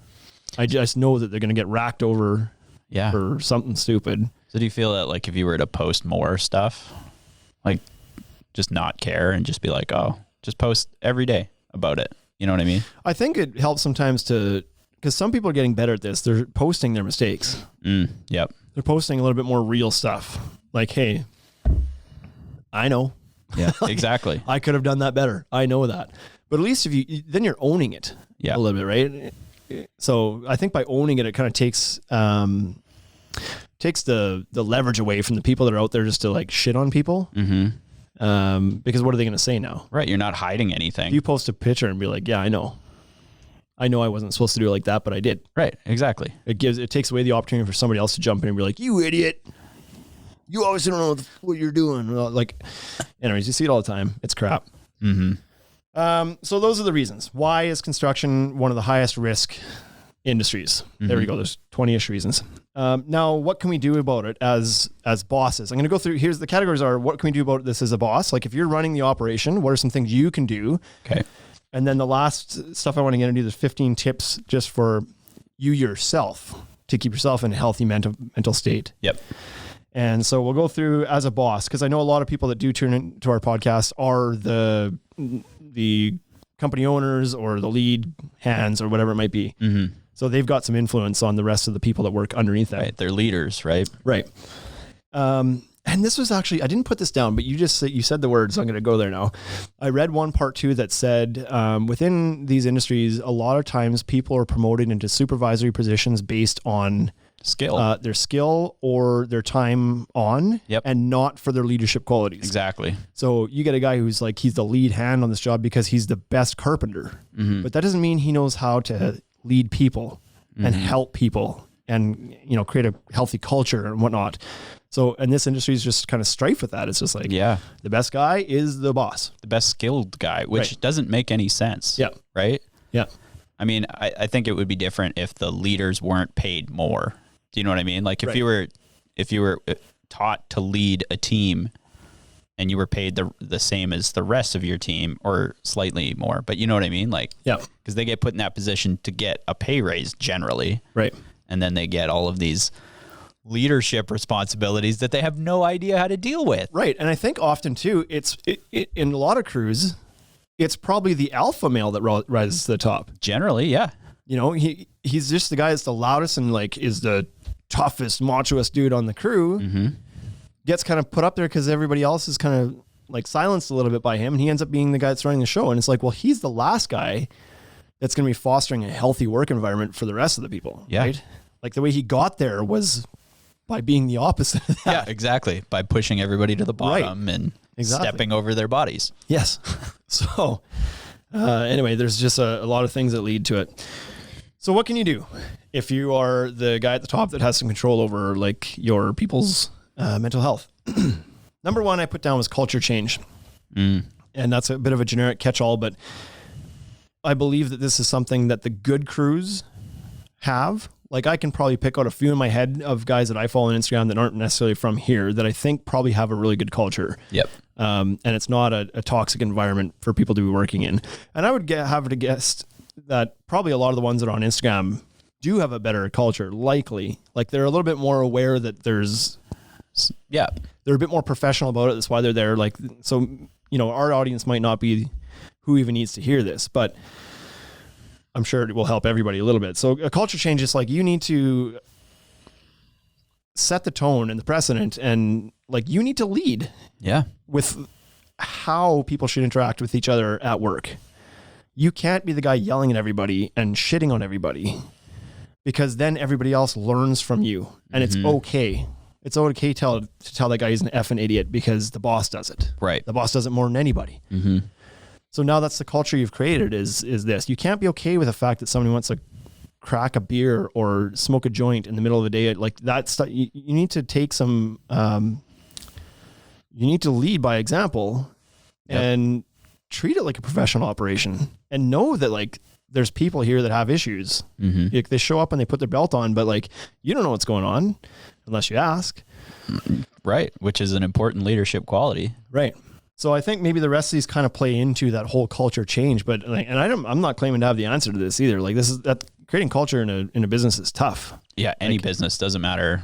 I just know that they're going to get racked over for something stupid. So do you feel that like if you were to post more stuff, like just not care and just be like, oh, just post every day about it. You know what I mean? I think it helps sometimes because some people are getting better at this. They're posting their mistakes. Yep. They're posting a little bit more real stuff. Like, hey, I know. Yeah, exactly. I could have done that better. I know that. But at least then you're owning it a little bit, right? So I think by owning it, it kind of takes the leverage away from the people that are out there just to like shit on people. Because what are they going to say now? Right. You're not hiding anything. You post a picture and be like, yeah, I know I wasn't supposed to do it like that, but I did. Right. Exactly. It takes away the opportunity for somebody else to jump in and be like, you idiot. You always don't know what you're doing. Like, anyways, you see it all the time. It's crap. So those are the reasons. Why is construction one of the highest risk industries? There we go. There's 20-ish reasons. Now, what can we do about it as bosses? I'm going to go through. Here's the categories are, what can we do about this as a boss? Like if you're running the operation, what are some things you can do? Okay. And then the last stuff I want to get into, there's 15 tips just for you yourself to keep yourself in a healthy mental state. Yep. And so we'll go through as a boss, because I know a lot of people that do tune into our podcast are the company owners or the lead hands or whatever it might be. So they've got some influence on the rest of the people that work underneath them. Right. They're leaders, right? Right. And this was actually, I didn't put this down, but you said the words, so I'm going to go there now. I read one part too that said, within these industries, a lot of times people are promoted into supervisory positions based on Skill. their skill or their time on, and not for their leadership qualities. Exactly. So you get a guy who's like, he's the lead hand on this job because he's the best carpenter, but that doesn't mean he knows how to lead people and help people and, create a healthy culture and whatnot. So, and this industry is just kind of strife with that. It's just like, the best guy is the boss. The best skilled guy, which doesn't make any sense. Yeah. Right? Yeah. I mean, I think it would be different if the leaders weren't paid more. Do you know what I mean? Like if you were taught to lead a team and you were paid the same as the rest of your team or slightly more, but you know what I mean? Like, Yeah. because they get put in that position to get a pay raise generally. Right. And then they get all of these leadership responsibilities that they have no idea how to deal with. Right. And I think often too, it's in a lot of crews, it's probably the alpha male that rises to the top. Generally, yeah. You know, he's just the guy that's the loudest and like is the toughest, machoest dude on the crew. Gets kind of put up there because everybody else is kind of like silenced a little bit by him. And he ends up being the guy that's running the show. And it's like, well, he's the last guy that's going to be fostering a healthy work environment for the rest of the people. Yeah. Right? Like the way he got there was by being the opposite of that. Yeah, exactly. By pushing everybody to the bottom and Exactly. stepping over their bodies. Yes. So anyway, there's just a lot of things that lead to it. So what can you do if you are the guy at the top that has some control over like your people's mental health? Number one I put down was culture change. And that's a bit of a generic catch-all, but I believe that this is something that the good crews have. Like I can probably pick out a few in my head of guys that I follow on Instagram that aren't necessarily from here that I think probably have a really good culture. Yep. And it's not a toxic environment for people to be working in. And I would have to guess that probably a lot of the ones that are on Instagram do have a better culture, likely. Like they're a little bit more aware that they're a bit more professional about it. That's why they're there. Like, so, you know, our audience might not be who even needs to hear this, but I'm sure it will help everybody a little bit. So a culture change is like, you need to set the tone and the precedent, and like, you need to lead Yeah. with how people should interact with each other at work. You can't be the guy yelling at everybody and shitting on everybody, because then everybody else learns from you, and it's okay. It's okay to tell that guy he's an effing idiot because the boss does it. Right. The boss does it more than anybody. So now that's the culture you've created is this. You can't be okay with the fact that somebody wants to crack a beer or smoke a joint in the middle of the day. Like that stuff, you need to take some, you need to lead by example and treat it like a professional operation, and know that like there's people here that have issues. Like, they show up and they put their belt on, but like, you don't know what's going on unless you ask. Right. Which is an important leadership quality. Right. So I think maybe the rest of these kind of play into that whole culture change, but like, and I'm not claiming to have the answer to this either. Like that creating culture in a business is tough. Yeah. Any business, doesn't matter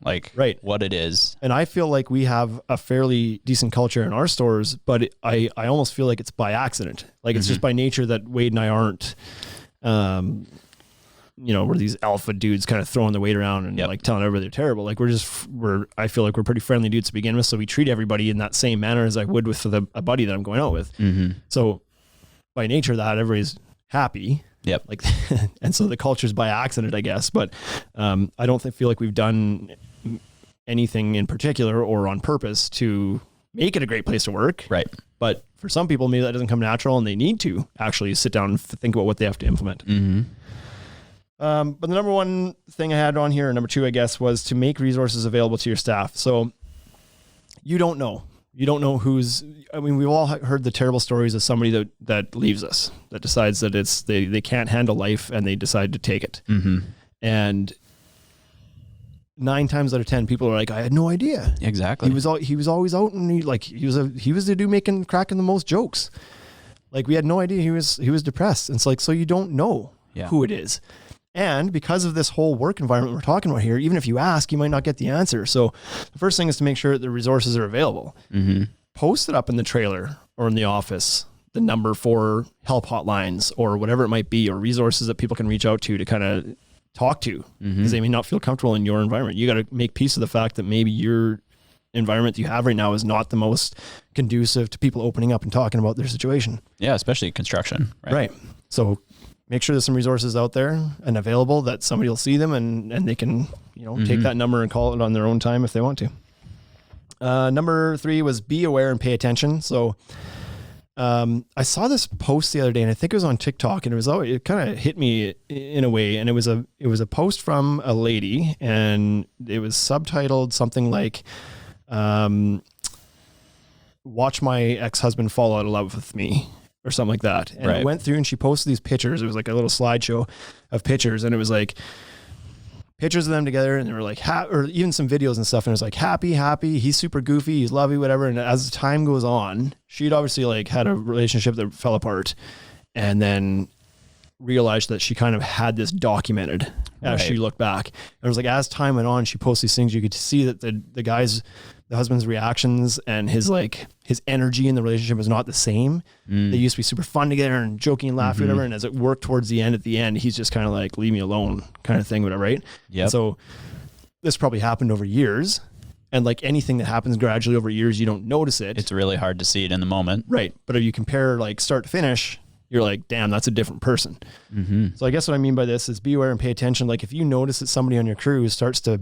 like what it is. And I feel like we have a fairly decent culture in our stores, but I almost feel like it's by accident. Like it's just by nature that Wade and I aren't, you know, we're these alpha dudes kind of throwing the weight around and like telling everybody they're terrible. Like I feel like we're pretty friendly dudes to begin with. So we treat everybody in that same manner as I would with a buddy that I'm going out with. So by nature that everybody's happy. Yep. Like, and so the culture's by accident, I guess. But I don't feel like we've done anything in particular or on purpose to make it a great place to work. Right. But for some people, maybe that doesn't come natural and they need to actually sit down and think about what they have to implement. But the number one thing I had on here, number two, I guess, was to make resources available to your staff. So you don't know. You don't know we've all heard the terrible stories of somebody that leaves us, that decides that they can't handle life and they decide to take it. And 9 times out of 10 people are like, I had no idea. Exactly. He was always out, and he was the dude cracking the most jokes. Like, we had no idea he was depressed. And it's like, so you don't know who it is. And because of this whole work environment we're talking about here, even if you ask, you might not get the answer. So the first thing is to make sure that the resources are available. Post it up in the trailer or in the office, the number for help hotlines or whatever it might be, or resources that people can reach out to kind of talk to, because they may not feel comfortable in your environment. You got to make peace of the fact that maybe your environment you have right now is not the most conducive to people opening up and talking about their situation. Yeah, especially construction. Right. So make sure there's some resources out there and available that somebody will see them and they can, take that number and call it on their own time if they want to. Number 3 was be aware and pay attention. So I saw this post the other day, and I think it was on TikTok, and it kind of hit me in a way. And it was a post from a lady, and it was subtitled something like, watch my ex-husband fall out of love with me, or something like that. And I went through and she posted these pictures. It was like a little slideshow of pictures. And it was like pictures of them together, and they were like, or even some videos and stuff. And it was like happy. He's super goofy. He's lovey, whatever. And as time goes on, she'd obviously like had a relationship that fell apart, and then realized that she kind of had this documented as she looked back. And it was like, as time went on, she posted these things. You could see that the husband's reactions and his energy in the relationship was not the same. They used to be super fun together and joking and laughing, whatever. And as it worked towards the end, he's just kind of like, leave me alone kind of thing, whatever. Right. Yeah. So this probably happened over years. And like anything that happens gradually over years, you don't notice it. It's really hard to see it in the moment. Right. But if you compare like start to finish, you're like, damn, that's a different person. So I guess what I mean by this is be aware and pay attention. Like if you notice that somebody on your crew starts to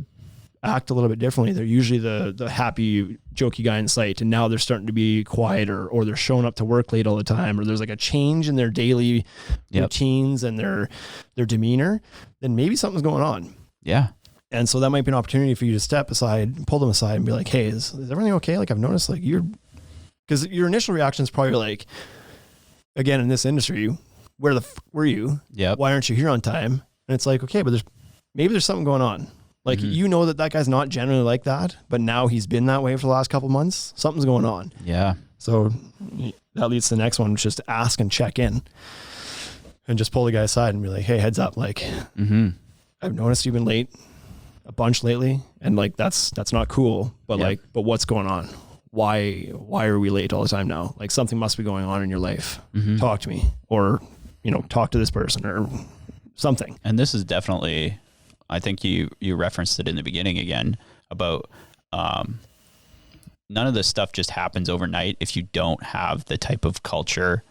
act a little bit differently, they're usually the happy, jokey guy in sight, and now they're starting to be quieter, or they're showing up to work late all the time, or there's like a change in their daily routines and their demeanor, then maybe something's going on. Yeah. And so that might be an opportunity for you to step aside, pull them aside and be like, hey, is everything okay? Like I've noticed like because your initial reaction is probably like, again, in this industry, where the were you? Yeah. Why aren't you here on time? And it's like, okay, but there's something going on. Like, you know that guy's not generally like that, but now he's been that way for the last couple of months. Something's going on. Yeah. So that leads to the next one, which is to ask and check in and just pull the guy aside and be like, hey, heads up. Like, I've noticed you've been late a bunch lately, and like, that's not cool, but but what's going on? Why are we late all the time now? Like something must be going on in your life. Talk to me, or, talk to this person or something. And this is definitely, I think you referenced it in the beginning again about none of this stuff just happens overnight if you don't have the type of culture,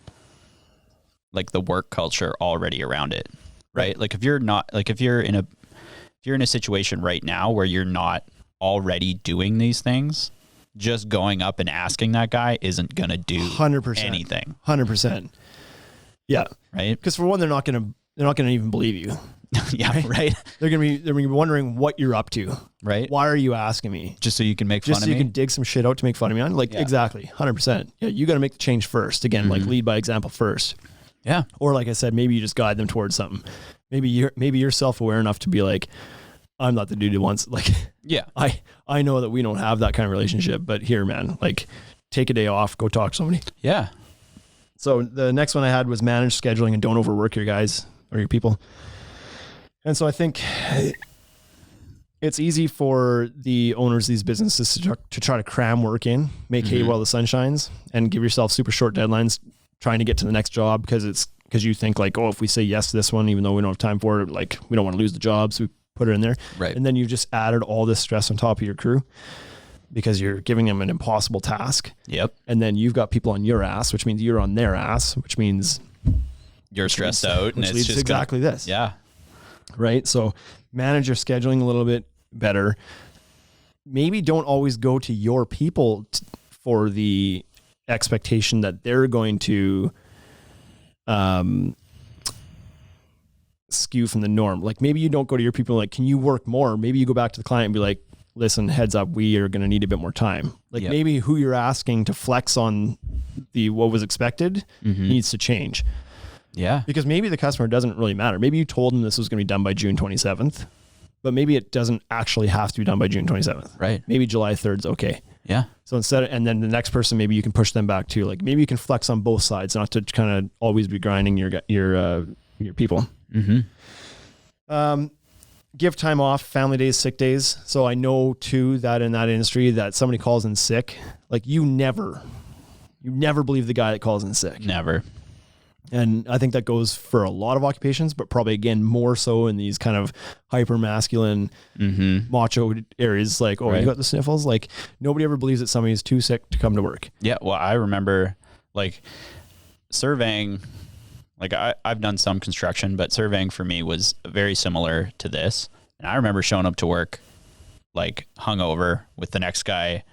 like the work culture already around it, right? Like if you're in a situation right now where you're not already doing these things, just going up and asking that guy isn't going to do 100% anything. 100%. Yeah. Right. Because for one, they're not going to even believe you. Yeah. Right. They're going to be wondering what you're up to. Right. Why are you asking me? Just so you can make fun of me? Just so you can dig some shit out to make fun of me on? Like, exactly. 100%. Yeah. You got to make the change first. Again, like lead by example first. Yeah. Or like I said, maybe you just guide them towards something. Maybe you're self-aware enough to be like, I'm not the dude who wants, like, yeah, I know that we don't have that kind of relationship, but here, man, like take a day off, go talk to somebody. Yeah. So the next one I had was manage scheduling and don't overwork your guys or your people. And so I think it's easy for the owners of these businesses to try to cram work in, make hay while the sun shines, and give yourself super short deadlines trying to get to the next job because you think like, oh, if we say yes to this one, even though we don't have time for it, like we don't want to lose the job, so we put it in there. Right. And then you've just added all this stress on top of your crew because you're giving them an impossible task. Yep. And then you've got people on your ass, which means you're on their ass, which means you're stressed out. Which and leads it's to exactly this. Yeah. Right. So manage your scheduling a little bit better. Maybe don't always go to your people for the expectation that they're going to skew from the norm. Like maybe you don't go to your people like, can you work more? Maybe you go back to the client and be like, listen, heads up, we are going to need a bit more time. Like maybe who you're asking to flex on what was expected needs to change. Yeah. Because maybe the customer doesn't really matter. Maybe you told them this was going to be done by June 27th, but maybe it doesn't actually have to be done by June 27th. Right. Maybe July 3rd is okay. Yeah. So and then the next person, maybe you can push them back too. Like maybe you can flex on both sides, not to kind of always be grinding your people. Give time off, family days, sick days. So I know too that in that industry that somebody calls in sick, like you never believe the guy that calls in sick. Never. And I think that goes for a lot of occupations, but probably again, more so in these kind of hyper masculine, macho areas. Like, oh, you got the sniffles. Like nobody ever believes that somebody is too sick to come to work. Yeah. Well, I remember like surveying, like I've done some construction, but surveying for me was very similar to this. And I remember showing up to work like hungover with the next guy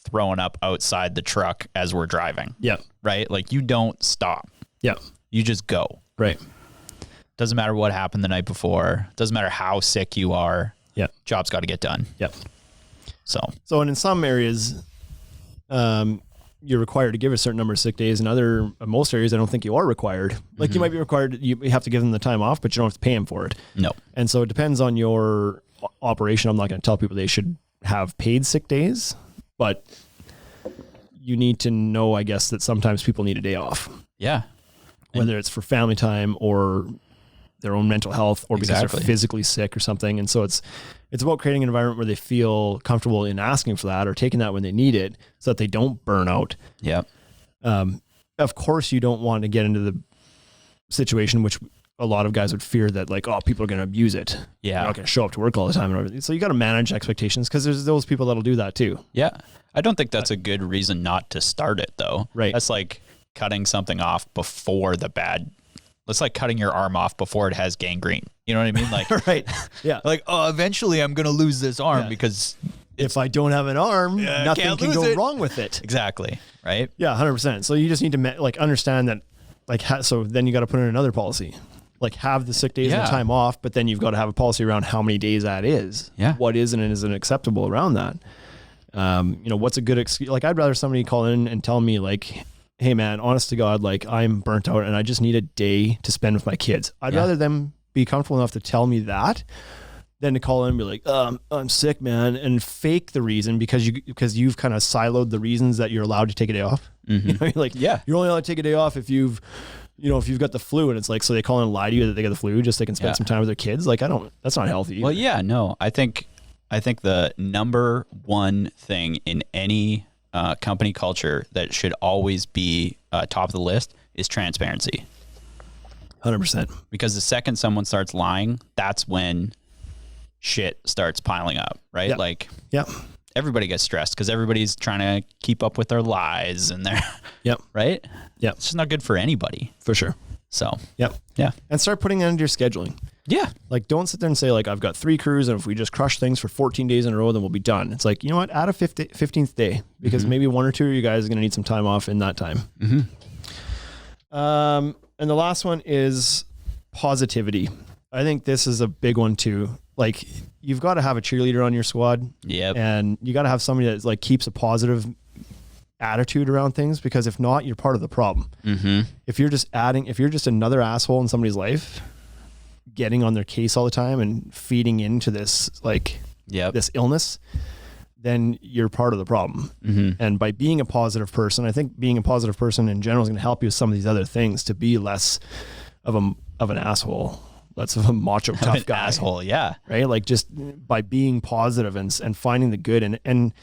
throwing up outside the truck as we're driving. Yeah. Right. Like you don't stop. Yeah. You just go. Right. Doesn't matter what happened the night before. Doesn't matter how sick you are. Yeah. Job's got to get done. Yep. So and in some areas, you're required to give a certain number of sick days. In most areas, I don't think you are required. Like you might be required, you have to give them the time off, but you don't have to pay them for it. No. And so it depends on your operation. I'm not going to tell people they should have paid sick days, but you need to know, I guess, that sometimes people need a day off, Yeah. whether it's for family time or their own mental health or because Exactly. they're physically sick or something. And so it's about creating an environment where they feel comfortable in asking for that or taking that when they need it so that they don't burn out. Yep. Of course, you don't want to get into the situation which a lot of guys would fear that like, oh, people are going to abuse it. Yeah. They're not going to show up to work all the time and everything. So you got to manage expectations because there's those people that'll do that too. Yeah. I don't think that's a good reason not to start it though. Right. That's like cutting something off before it's like cutting your arm off before it has gangrene. You know what I mean? Like, Right. Yeah. like, oh, eventually I'm going to lose this arm Yeah. because If I don't have an arm, nothing can't can lose go it. wrong with it. exactly. Right. Yeah, 100%. So you just need to like understand that, like, so then you got to put in another policy, like have the sick days and Yeah. the time off, but then you've got to have a policy around how many days that is. Yeah. What is and isn't acceptable around that. What's a good excuse? Like, I'd rather somebody call in and tell me like, hey man, honest to God, like I'm burnt out and I just need a day to spend with my kids. I'd Yeah. rather them be comfortable enough to tell me that than to call in and be like, I'm sick, man, and fake the reason because you've kind of siloed the reasons that you're allowed to take a day off. You know, like, Yeah. you're only allowed to take a day off if you've got the flu, and it's like, so they call in and lie to you that they got the flu just so they can spend Yeah. some time with their kids. Like, that's not healthy. Well, either. yeah, no, I think the number one thing in any company culture that should always be top of the list is transparency. 100%. Because the second someone starts lying, that's when shit starts piling up, right? Yeah. Like Yeah. everybody gets stressed because everybody's trying to keep up with their lies and their Yep. right. Yep. It's just not good for anybody. For sure. So Yep. yeah, And start putting that into your scheduling. yeah, Like, don't sit there and say like, I've got 3 crews and if we just crush things for 14 days in a row, then we'll be done. It's like, you know what? Add a 15th day because maybe 1 or 2 of you guys are going to need some time off in that time. And the last one is positivity. I think this is a big one too. Like, you've got to have a cheerleader on your squad. Yep. And you got to have somebody that like keeps a positive attitude around things, because if not, you're part of the problem. If you're just another asshole in somebody's life, getting on their case all the time and feeding into this, like Yep. this illness, then you're part of the problem. And by being a positive person, I think being a positive person in general is going to help you with some of these other things to be less of an asshole, less of a macho tough An guy. asshole. Yeah. Right? Like, just by being positive and finding the good and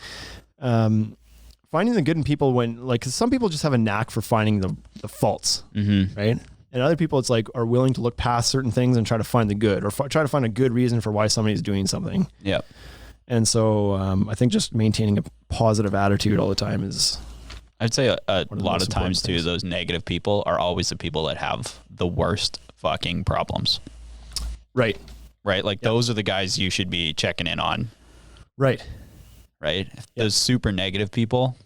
finding the good in people when, like, 'cause some people just have a knack for finding the faults, right? And other people, it's like, are willing to look past certain things and try to find the good, or try to find a good reason for why somebody's doing something. Yep. And so I think just maintaining a positive attitude all the time is, I'd say a of the lot most of times important too, things. those negative people are always the people that have the worst fucking problems, right. right? Like those are the guys you should be checking in on, Right. right? Those super negative people,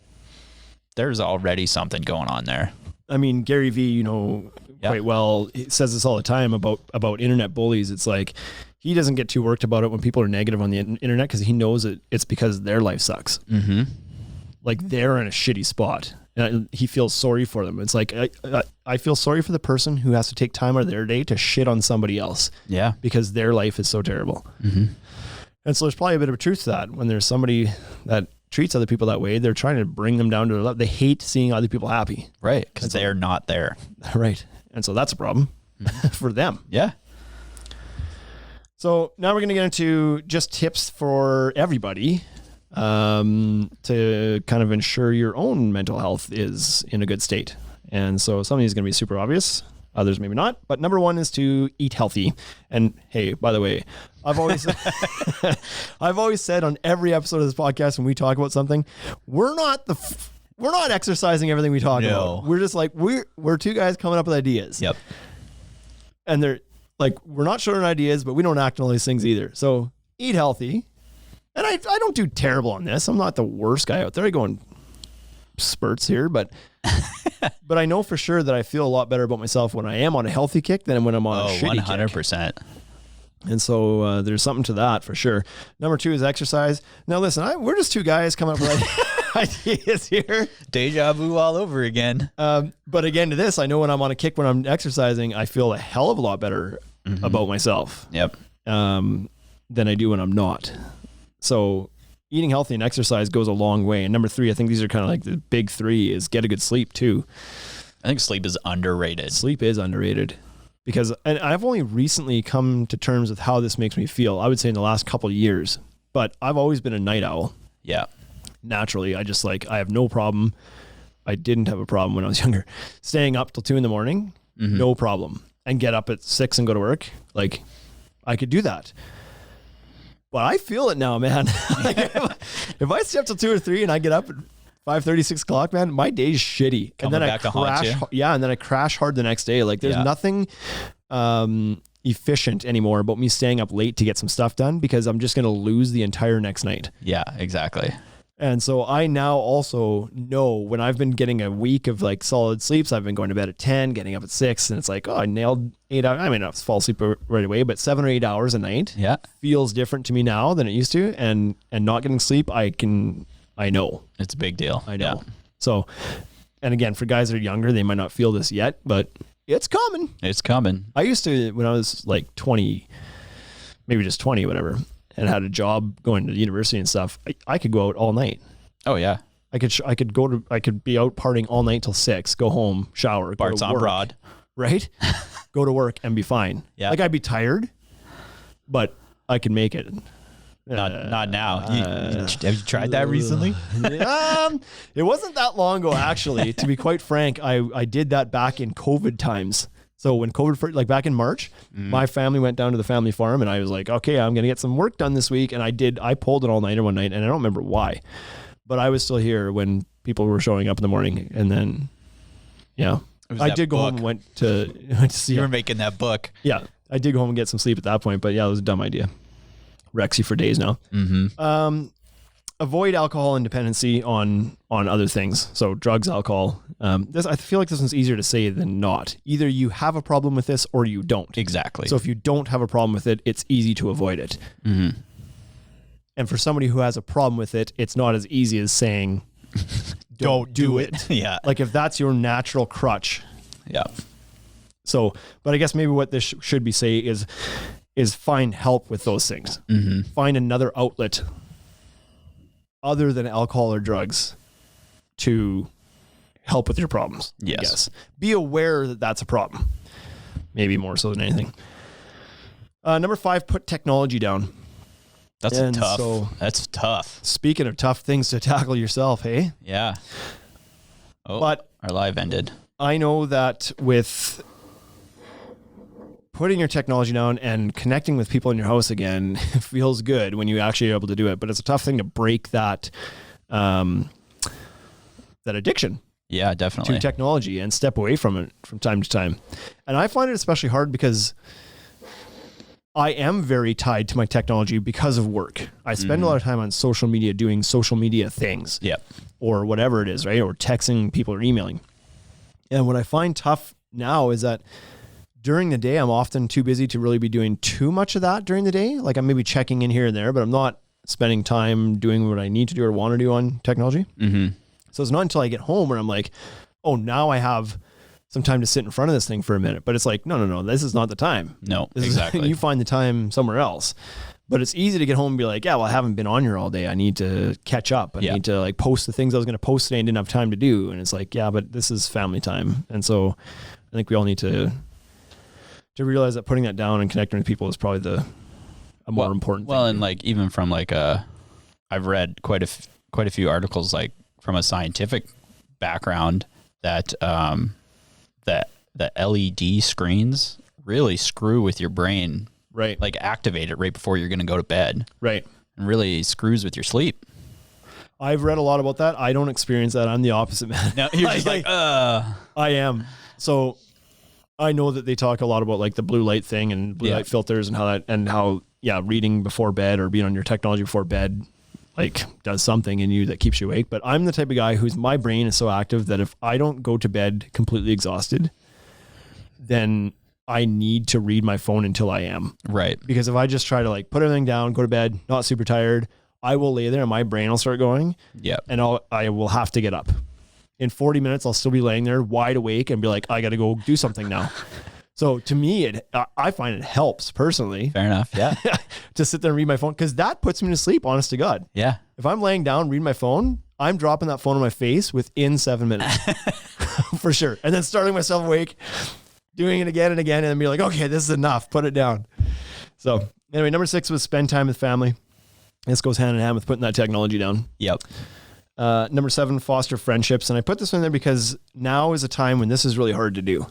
there's already something going on there. I mean, Gary Vee, quite well, he says this all the time about internet bullies. It's like, he doesn't get too worked about it when people are negative on the internet, because he knows it's because their life sucks. Like, they're in a shitty spot. And he feels sorry for them. It's like, I feel sorry for the person who has to take time out of their day to shit on somebody else Yeah. because their life is so terrible. And so there's probably a bit of a truth to that. When there's somebody that treats other people that way, they're trying to bring them down to their level. They hate seeing other people happy. Right. Because they're not there. Right. And so that's a problem for them. Yeah. So now we're going to get into just tips for everybody to kind of ensure your own mental health is in a good state. And so some of these are going to be super obvious, others maybe not. But number 1 is to eat healthy. And hey, by the way, I've always said on every episode of this podcast, when we talk about something, we're not exercising everything we talk about. We're just like, we're 2 guys coming up with ideas. Yep. And they're like, we're not short on ideas, but we don't act on all these things either. So eat healthy. And I don't do terrible on this. I'm not the worst guy out there. I go in spurts here, but but I know for sure that I feel a lot better about myself when I am on a healthy kick than when I'm on a shitty 100%. kick. And so there's something to that for sure. Number 2 is exercise. Now listen, we're just 2 guys coming up with ideas here. Deja vu all over again. But again, to this, I know when I'm on a kick, when I'm exercising, I feel a hell of a lot better about myself. Yep. than I do when I'm not. So eating healthy and exercise goes a long way. And number 3, I think these are kind of like the big 3, is get a good sleep too. I think sleep is underrated. Sleep is underrated because, and I've only recently come to terms with how this makes me feel. I would say in the last couple of years, but I've always been a night owl. Yeah. Naturally. I have no problem. I didn't have a problem when I was younger. Staying up till 2 a.m, no problem. And get up at 6 and go to work. Like, I could do that. But I feel it now, man. Like, if I stay up till 2 or 3 and I get up at 5:30, 6 o'clock, man, my day's shitty. Coming and then back to haunt you. Yeah, and then I crash hard the next day. Like, there's nothing efficient anymore about me staying up late to get some stuff done because I'm just going to lose the entire next night. Yeah, exactly. And so I now also know when I've been getting a week of like solid sleeps, I've been going to bed at 10, getting up at 6, and it's like, oh, I nailed 8 hours. I mean, not fall asleep right away, but 7 or 8 hours a night feels different to me now than it used to. And not getting sleep, I know. It's a big deal. I know. Yeah. So, and again, for guys that are younger, they might not feel this yet, but it's coming. It's coming. I used to, when I was like 20, maybe just 20, whatever, and had a job going to university and stuff, I could go out all night. Oh yeah. I could be out partying all night till 6, go home, shower, go Bart's to on work, broad. right? Go to work and be fine. Yeah. Like I'd be tired, but I could make it. Not now. Have you tried that recently? It wasn't that long ago, actually. To be quite frank, I did that back in COVID times. So when COVID, like back in March, my family went down to the family farm and I was like, okay, I'm going to get some work done this week. And I pulled an all-nighter one night and I don't remember why, but I was still here when people were showing up in the morning. And then, I did go home and went to see. You were making that book. Yeah, I did go home and get some sleep at that point, but yeah, it was a dumb idea. Rexy for days now. Avoid alcohol and dependency on other things. So drugs, alcohol. I feel like this one's easier to say than not. Either you have a problem with this or you don't. Exactly. So if you don't have a problem with it, it's easy to avoid it. And for somebody who has a problem with it, it's not as easy as saying, don't do it. Yeah. Like if that's your natural crutch. Yeah. So, but I guess maybe what this should be say is find help with those things. Find another outlet other than alcohol or drugs to help with your problems. Yes. Be aware that that's a problem. Maybe more so than anything. Number 5, put technology down. That's tough. That's tough. Speaking of tough things to tackle yourself, hey? Yeah. Oh, but our live ended. I know that with putting your technology down and connecting with people in your house again feels good when you actually are able to do it. But it's a tough thing to break that addiction. Yeah, definitely. To technology and step away from it from time to time. And I find it especially hard because I am very tied to my technology because of work. I spend a lot of time on social media doing social media things. Yep. Or whatever it is, right? Or texting people or emailing. And what I find tough now is that during the day, I'm often too busy to really be doing too much of that during the day. Like I'm maybe checking in here and there, but I'm not spending time doing what I need to do or want to do on technology. So it's not until I get home where I'm like, oh, now I have some time to sit in front of this thing for a minute. But it's like, no, this is not the time. No, this exactly. You find the time somewhere else. But it's easy to get home and be like, yeah, well, I haven't been on here all day. I need to catch up. I need to like post the things I was going to post today and didn't have time to do. And it's like, yeah, but this is family time. And so I think we all need to realize that putting that down and connecting with people is probably a more important thing. Well, and like even from like I've read quite a few articles like from a scientific background that the LED screens really screw with your brain. Right. Like activate it right before you're going to go to bed. Right. And really screws with your sleep. I've read a lot about that. I don't experience that. I'm the opposite, man. No, you're just like, I am. So I know that they talk a lot about like the blue light thing and blue light filters and how reading before bed or being on your technology before bed like does something in you that keeps you awake. But I'm the type of guy my brain is so active that if I don't go to bed completely exhausted, then I need to read my phone until I am. Right. Because if I just try to like put everything down, go to bed, not super tired, I will lay there and my brain will start going. Yeah. And I will have to get up. In 40 minutes, I'll still be laying there wide awake and be like, I got to go do something now. So to me, I find it helps personally Fair enough. Yeah. to sit there and read my phone because that puts me to sleep, honest to God. Yeah. If I'm laying down, reading my phone, I'm dropping that phone on my face within 7 minutes for sure. And then starting myself awake, doing it again and again, and then be like, okay, this is enough. Put it down. So anyway, number 6 was spend time with family. This goes hand in hand with putting that technology down. Yep. Number 7, foster friendships. And I put this in there because now is a time when this is really hard to do.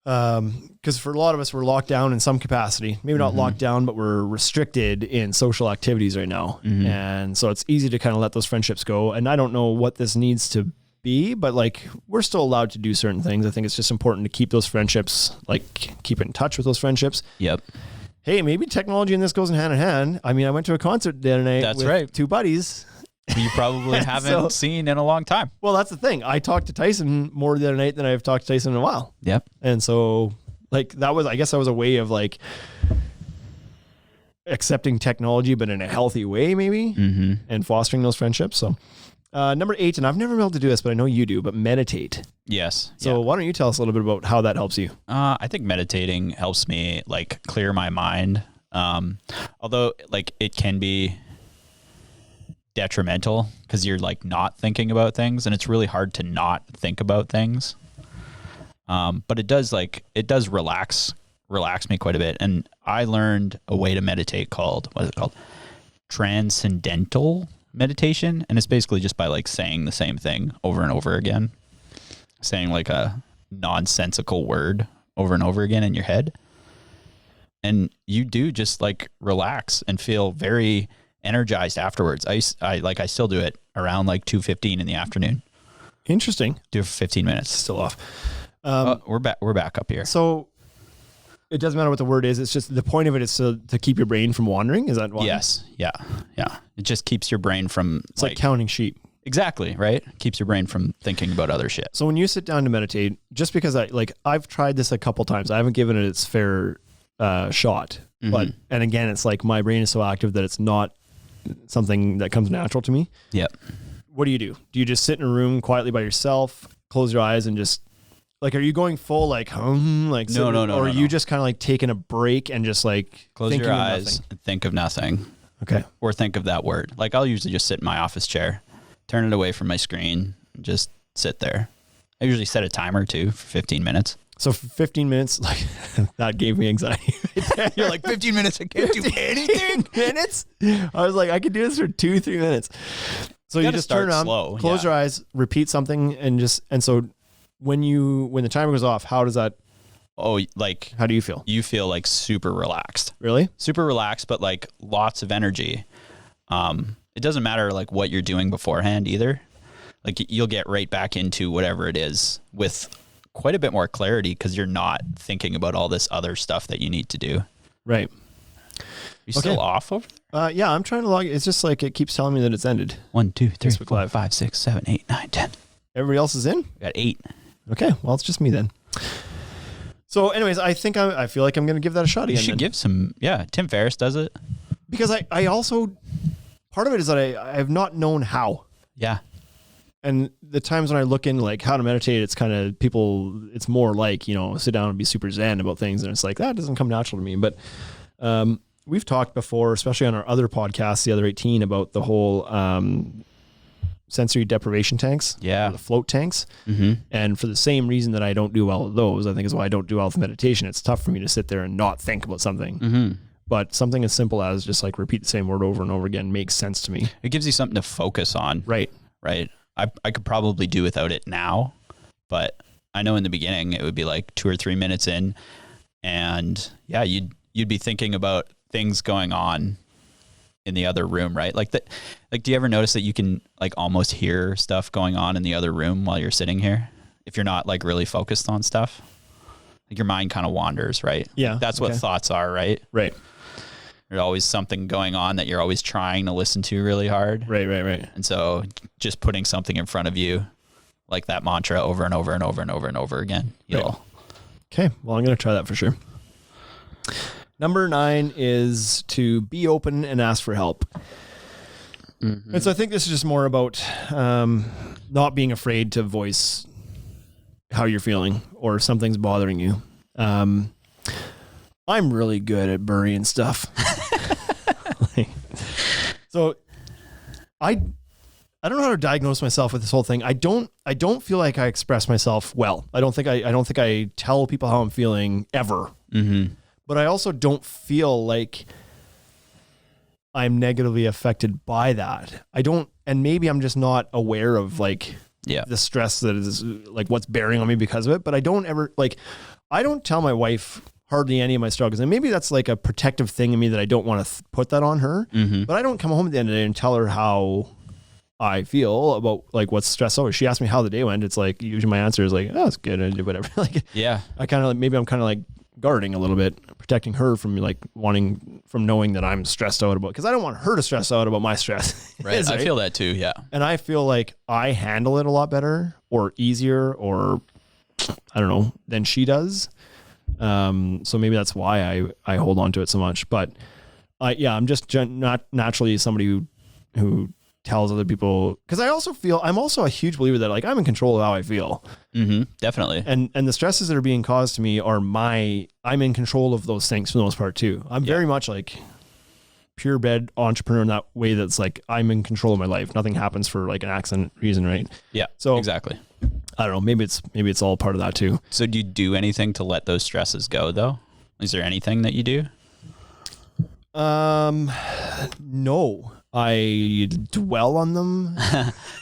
Because for a lot of us, we're locked down in some capacity. Maybe not locked down, but we're restricted in social activities right now. And so it's easy to kind of let those friendships go. And I don't know what this needs to be, but like we're still allowed to do certain things. I think it's just important to keep those friendships, like keep in touch with those friendships. Yep. Hey, maybe technology and this goes in hand in hand. I mean, I went to a concert the other night That's with right. 2 buddies. You probably haven't seen in a long time. Well, that's the thing. I talked to Tyson more the other night than I've talked to Tyson in a while. Yep. And so like I guess that was a way of like accepting technology, but in a healthy way maybe, and fostering those friendships. So number 8, and I've never been able to do this, but I know you do, but meditate. Yes. So why don't you tell us a little bit about how that helps you? I think meditating helps me like clear my mind. Although like it can be detrimental because you're like not thinking about things, and it's really hard to not think about things. But it does relax me quite a bit. And I learned a way to meditate called transcendental meditation. And it's basically just by like saying the same thing over and over again, saying like a nonsensical word over and over again in your head. And you do just like relax and feel very energized afterwards. I still do it around like 2:15 in the afternoon. Interesting. Do it for 15 minutes. Still off. We're back up here. So it doesn't matter what the word is. It's just the point of it is to keep your brain from wandering. Is that why? Yes. Yeah. Yeah. It just keeps your brain from It's like counting sheep. Exactly. Right. Keeps your brain from thinking about other shit. So when you sit down to meditate, just because I've tried this a couple times, I haven't given it its fair shot. But and again, it's like my brain is so active that it's not something that comes natural to me. Yep. What do? Do you just sit in a room quietly by yourself, close your eyes, and just like, are you going full like like No, or are you just kind of like taking a break and just like Close thinking your of eyes nothing? and think of nothing. Okay. Or think of that word. Like I'll usually just sit in my office chair, turn it away from my screen, and just sit there. I usually set a timer too for 15 minutes. So for 15 minutes, like that gave me anxiety. You're like 15 minutes. I can't do anything. Minutes? I was like, I could do this for 2-3 minutes. So you gotta just start turn on, slow, close your eyes, repeat something, and so when the timer goes off, how do you feel? You feel like super relaxed. Really? Super relaxed, but like lots of energy. It doesn't matter like what you're doing beforehand either. Like you'll get right back into whatever it is with quite a bit more clarity because you're not thinking about all this other stuff that you need to do. Right. You still off over there? Yeah, I'm trying to log. It's just like it keeps telling me that it's ended. 1, 2, 3, Facebook 4, Live. 5, 6, 7, 8, 9, 10. Everybody else is in? We got 8. Okay, well, it's just me then. So anyways, I think I feel like I'm going to give that a shot again. You should give some, Tim Ferriss does it. Because I also, part of it is that I have not known how. Yeah. And the times when I look in like how to meditate, it's kind of it's more like, sit down and be super zen about things. And it's like, that doesn't come natural to me. But we've talked before, especially on our other podcast, the other 18, about the whole sensory deprivation tanks. Yeah. The float tanks. Mm-hmm. And for the same reason that I don't do well with those, I think is why I don't do well with meditation. It's tough for me to sit there and not think about something. Mm-hmm. But something as simple as just like repeat the same word over and over again makes sense to me. It gives you something to focus on. Right. Right. I could probably do without it now, but I know in the beginning it would be like 2 or 3 minutes in, and yeah, you'd be thinking about things going on in the other room, right? Like do you ever notice that you can like almost hear stuff going on in the other room while you're sitting here if you're not like really focused on stuff? Like your mind kind of wanders, right? Yeah. That's what thoughts are, right? Right. There's always something going on that you're always trying to listen to really hard. Right. And so just putting something in front of you, like that mantra over and over and over and over and over again. Okay. Well, I'm going to try that for sure. Number 9 is to be open and ask for help. Mm-hmm. And so I think this is just more about not being afraid to voice how you're feeling or something's bothering you. I'm really good at burying stuff. So I don't know how to diagnose myself with this whole thing. I don't feel like I express myself well. I don't think I tell people how I'm feeling ever. Mm-hmm. But I also don't feel like I'm negatively affected by that. I don't, and maybe I'm just not aware of like the stress that is like what's bearing on me because of it. But I don't ever I don't tell my wife hardly any of my struggles. And maybe that's like a protective thing in me that I don't want to put that on her. Mm-hmm. But I don't come home at the end of the day and tell her how I feel about like what's stressed out. She asked me how the day went. It's like, usually my answer is like, oh, it's good. I did whatever. Like, Yeah. I kind of like, maybe I'm kind of like guarding a little bit, protecting her from like from knowing that I'm stressed out about, because I don't want her to stress out about my stress. Right. I feel that too. Yeah. And I feel like I handle it a lot better or easier or I don't know than she does. So maybe that's why I hold on to it so much, but I'm just not naturally somebody who tells other people, because I'm also a huge believer that like I'm in control of how I feel. Mm-hmm. Definitely. And the stresses that are being caused to me I'm in control of those things for the most part too. I'm very much like purebred entrepreneur in that way. That's like, I'm in control of my life. Nothing happens for like an accident reason. Right. Yeah. So exactly. I don't know. Maybe it's all part of that too. So do you do anything to let those stresses go though? Is there anything that you do? No, I dwell on them.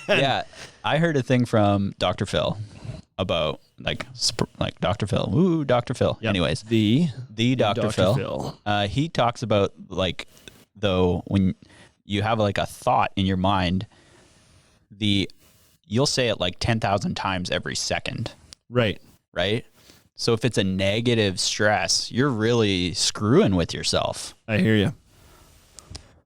Yeah. I heard a thing from Dr. Phil about like Dr. Phil. Ooh, Dr. Phil. Yep. Anyways, the Dr. Phil. He talks about like, though, when you have like a thought in your mind, you'll say it like 10,000 times every second. Right. Right. So if it's a negative stress, you're really screwing with yourself. I hear you.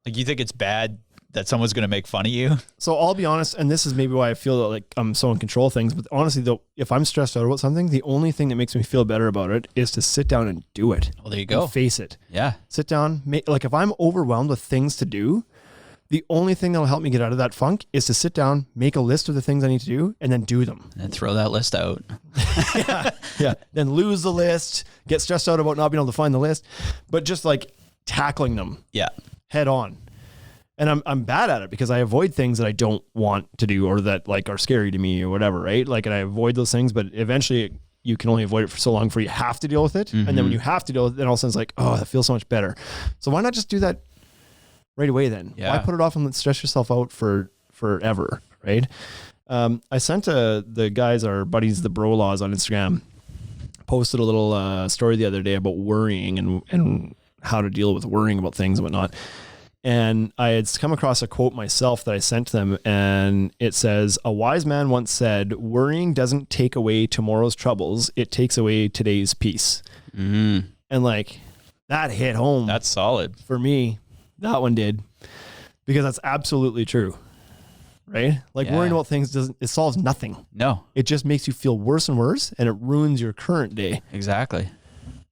Like, you think it's bad that someone's going to make fun of you? So I'll be honest, and this is maybe why I feel that like I'm so in control of things, but honestly though, if I'm stressed out about something, the only thing that makes me feel better about it is to sit down and do it. Well, there you go. And face it. Yeah. Sit down. Like if I'm overwhelmed with things to do, the only thing that'll help me get out of that funk is to sit down, make a list of the things I need to do, and then do them. And throw that list out. Yeah. Then lose the list, get stressed out about not being able to find the list, but just like tackling them Yeah. head on. And I'm bad at it because I avoid things that I don't want to do or that like are scary to me or whatever, right? Like, and I avoid those things, but eventually you can only avoid it for so long before you have to deal with it. Mm-hmm. And then when you have to deal with it, then all of a sudden it's like, oh, that feels so much better. So why not just do that right away then? Yeah. Why put it off and stress yourself out for forever, right? I sent the guys, our buddies, the Bro Laws on Instagram, posted a little story the other day about worrying and how to deal with worrying about things and whatnot. And I had come across a quote myself that I sent to them, and it says, "A wise man once said, worrying doesn't take away tomorrow's troubles, it takes away today's peace." Mm-hmm. And like, that hit home. That's solid. For me, that one did, because that's absolutely true, right? Like, Yeah. worrying about things it solves nothing. No. It just makes you feel worse and worse, and it ruins your current day. Exactly.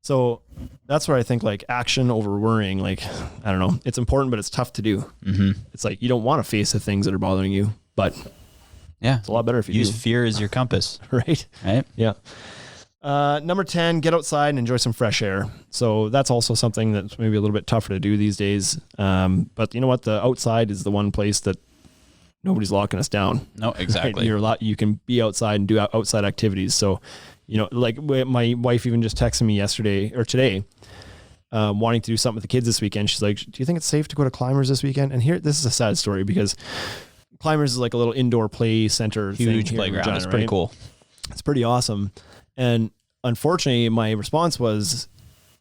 So that's where I think like action over worrying, like, I don't know, it's important, but it's tough to do. Mm-hmm. It's like, you don't want to face the things that are bothering you, but Yeah. it's a lot better if you Use do. fear as your compass. Right? Right? Yeah. Number 10, get outside and enjoy some fresh air. So that's also something that's maybe a little bit tougher to do these days. But you know what? The outside is the one place that nobody's locking us down. No, exactly. Right? You can be outside and do outside activities. So, you know, like my wife even just texted me yesterday or today, wanting to do something with the kids this weekend. She's like, "Do you think it's safe to go to Climbers this weekend?" And this is a sad story because Climbers is like a little indoor play center. Huge thing playground. Regina, It's pretty right? cool. It's pretty awesome. And unfortunately, my response was,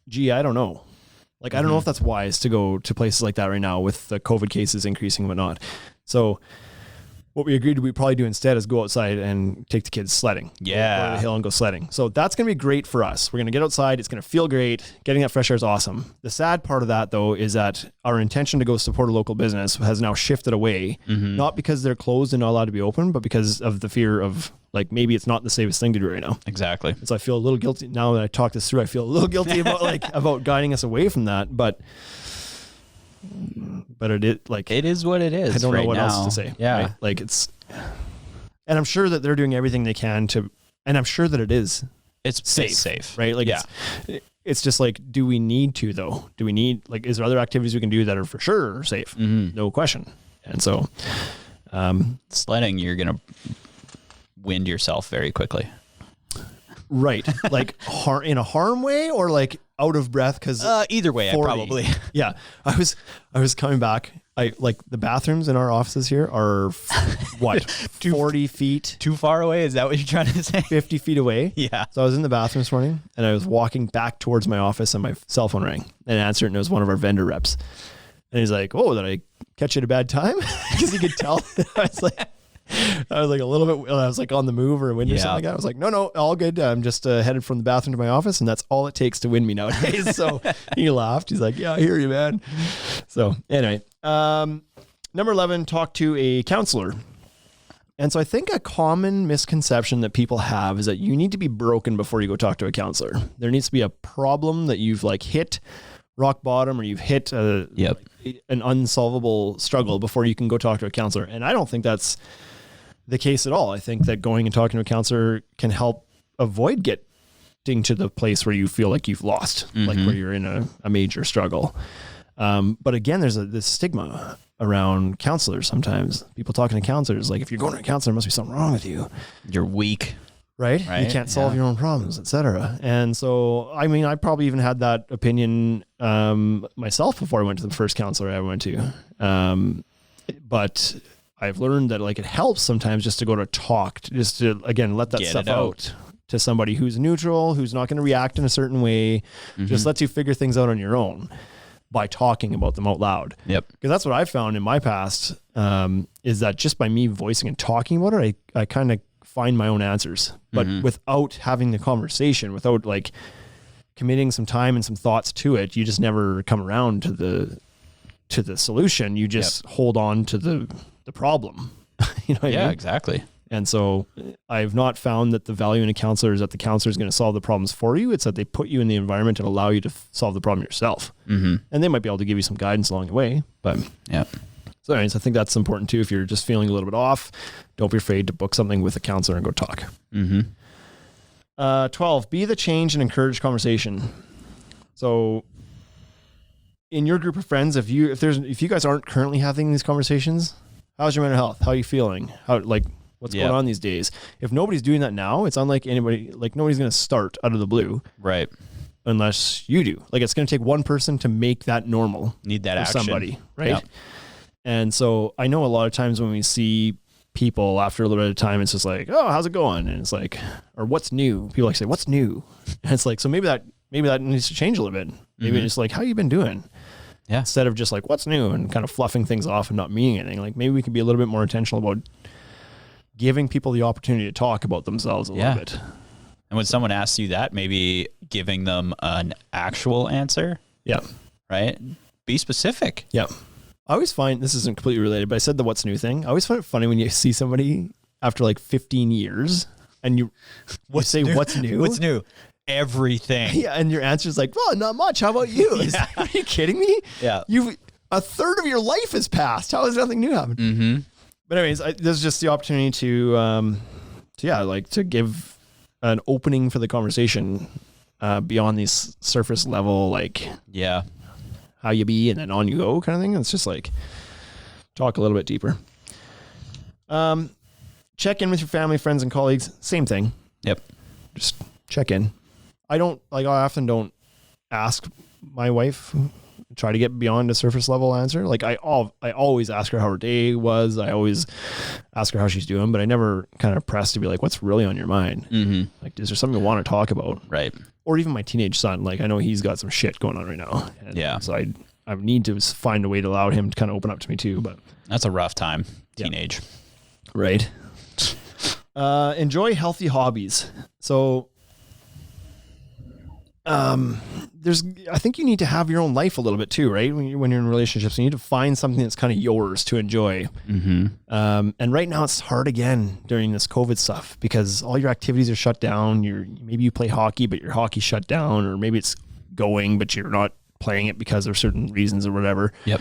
"Gee, I don't know. Like, I don't know if that's wise to go to places like that right now with the COVID cases increasing and whatnot." So what we agreed we probably do instead is go outside and take the kids sledding. Yeah. Go to the hill and go sledding. So that's going to be great for us. We're going to get outside. It's going to feel great. Getting that fresh air is awesome. The sad part of that, though, is that our intention to go support a local business has now shifted away, not because they're closed and not allowed to be open, but because of the fear of, like, maybe it's not the safest thing to do right now. Exactly. And so I feel a little guilty now that I talk this through. I feel a little guilty about guiding us away from that, but It is what it is. I don't know what now. else to say. Yeah. Right? Like, it's, and I'm sure that they're doing everything they can to, and I'm sure that it is. It's safe. right? Like, yeah. It's just like, do we need to though? Do we need, like, is there other activities we can do that are for sure safe? No question. And so, Sledding, you're going to wind yourself very quickly. right. Like in a harm way or like out of breath. Cause Either way, 40. probably. Yeah. I was coming back. I like the bathrooms in our offices here are what? 40 feet, Too far away? Is that what you're trying to say? 50 feet away. Yeah. So I was in the bathroom this morning and I was walking back towards my office and my cell phone rang and I answered and it was one of our vendor reps. And he's like, "Oh, did I catch you at a bad time?" Because he could tell. I was like a little bit, I was like on the move or a wind or something like that. I was like, no, all good. I'm just headed from the bathroom to my office and that's all it takes to win me nowadays. So he laughed. He's like, "Yeah, I hear you, man." So anyway, number 11, talk to a counselor. And so I think a common misconception that people have is that you need to be broken before you go talk to a counselor. There needs to be a problem that you've like hit rock bottom or you've hit an unsolvable struggle before you can go talk to a counselor. And I don't think that's the case at all. I think that going and talking to a counselor can help avoid getting to the place where you feel like you've lost, like where you're in a major struggle. But again, there's this stigma around counselors. Sometimes people talking to counselors, like if you're going to a counselor, there must be something wrong with you. You're weak. Right? You can't solve your own problems, etc. And so, I mean, I probably even had that opinion myself before I went to the first counselor I went to. But I've learned that like it helps sometimes just to go to talk, just to, again, let that Get stuff it out. out to somebody who's neutral, who's not going to react in a certain way, just lets you figure things out on your own by talking about them out loud. Yep. Because that's what I found in my past, is that just by me voicing and talking about it, I kind of find my own answers, but without having the conversation, without like committing some time and some thoughts to it, you just never come around to the solution. You just hold on to the problem. You know what I mean? Exactly. And so I've not found that the value in a counselor is that the counselor is going to solve the problems for you. It's that they put you in the environment and allow you to solve the problem yourself. And they might be able to give you some guidance along the way, but so anyways, I think that's important too. If you're just feeling a little bit off, don't be afraid to book something with a counselor and go talk. 12, be the change and encourage conversation. So in your group of friends, if you guys aren't currently having these conversations, how's your mental health? How are you feeling? What's going on these days? If nobody's doing that now, it's unlike anybody, like nobody's going to start out of the blue. Right. Unless you do. Like it's going to take one person to make that normal. Need that for action. somebody, right? Yep. And so I know a lot of times when we see people after a little bit of time, it's just like, "Oh, how's it going?" And it's like, or "What's new?" People like say, "What's new?" And it's like, so maybe that needs to change a little bit. Maybe it's like, "How you been doing?" Yeah. Instead of just like, "What's new?" and kind of fluffing things off and not meaning anything. Like maybe we can be a little bit more intentional about giving people the opportunity to talk about themselves a little bit. And when someone asks you that, maybe giving them an actual answer. Yeah. Right. Be specific. Yeah. I always find, this isn't completely related, but I said the "what's new" thing. I always find it funny when you see somebody after like 15 years and you say, "What's new?" What's new? Everything. Yeah. And your answer is like, "Well, not much. How about you?" It's like, are you kidding me? Yeah. A third of your life has passed. How has nothing new happened? But anyways, this is just the opportunity to give an opening for the conversation beyond these surface level, like, how you be and then on you go kind of thing. It's just like talk a little bit deeper. Check in with your family, friends, and colleagues. Same thing. Yep. Just check in. I often don't ask my wife, try to get beyond a surface level answer. Like I always ask her how her day was. I always ask her how she's doing, but I never kind of press to be like, "What's really on your mind?" Like, is there something you want to talk about? Right. Or even my teenage son, like I know he's got some shit going on right now. And so I need to find a way to allow him to kind of open up to me too. But that's a rough time. Teenage. Right. Enjoy healthy hobbies. So, I think you need to have your own life a little bit too, right? When you're in relationships, you need to find something that's kind of yours to enjoy. And right now it's hard again during this COVID stuff because all your activities are shut down. Maybe you play hockey, but your hockey's shut down, or maybe it's going, but you're not playing it because of certain reasons or whatever. Yep.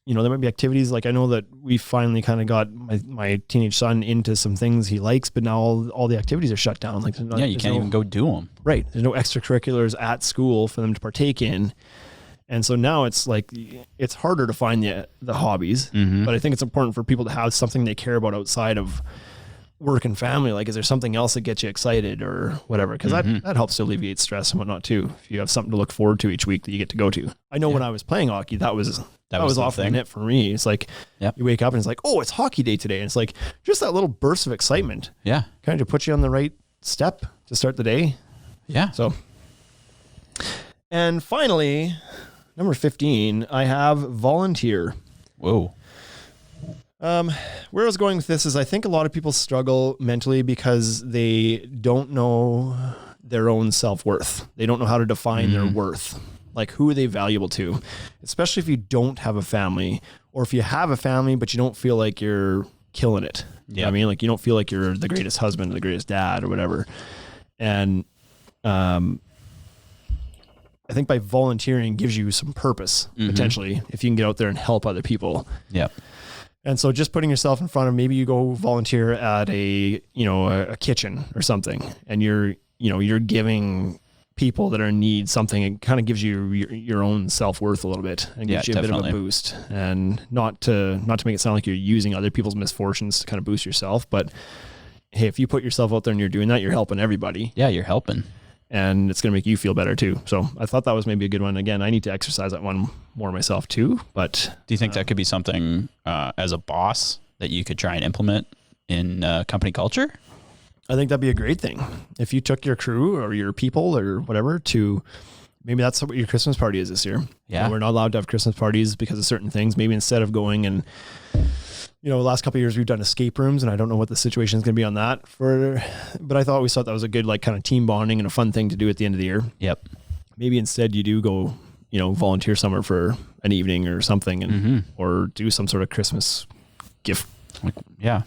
you know, there might be activities like I know that we finally kind of got my teenage son into some things he likes, but now all the activities are shut down. Like, Yeah, you can't even go do them. Right. There's no extracurriculars at school for them to partake in. And so now it's like, it's harder to find the hobbies, but I think it's important for people to have something they care about outside of work and family. Like, is there something else that gets you excited or whatever? Cause that helps to alleviate stress and whatnot too. If you have something to look forward to each week that you get to go to. I know when I was playing hockey, that was the often it for me. It's like, you wake up and it's like, oh, it's hockey day today. And it's like, just that little burst of excitement. Yeah. Kind of put you on the right step to start the day. Yeah. So, and finally, number 15, I have volunteer. Whoa. Where I was going with this is I think a lot of people struggle mentally because they don't know their own self-worth. They don't know how to define their worth. Like, who are they valuable to? Especially if you don't have a family, or if you have a family, but you don't feel like you're killing it. You know what I mean? Like, you don't feel like you're the greatest husband or the greatest dad or whatever. And, I think by volunteering gives you some purpose, potentially, if you can get out there and help other people. Yeah. And so just putting yourself in front of, maybe you go volunteer at a kitchen or something, and you're giving people that are in need something. It kind of gives you your own self-worth a little bit and gives you a bit of a boost, and not to make it sound like you're using other people's misfortunes to kind of boost yourself. But hey, if you put yourself out there and you're doing that, you're helping everybody. Yeah. You're helping. And it's going to make you feel better too. So I thought that was maybe a good one. Again, I need to exercise that one more myself too. But do you think that could be something as a boss that you could try and implement in company culture? I think that'd be a great thing. If you took your crew or your people or whatever to, maybe that's what your Christmas party is this year. Yeah. You know, we're not allowed to have Christmas parties because of certain things. Maybe instead of going and, the last couple of years we've done escape rooms, and I don't know what the situation is going to be on that but I always thought that was a good, like, kind of team bonding and a fun thing to do at the end of the year. Yep. Maybe instead you do go, volunteer somewhere for an evening or something, and or do some sort of Christmas gift,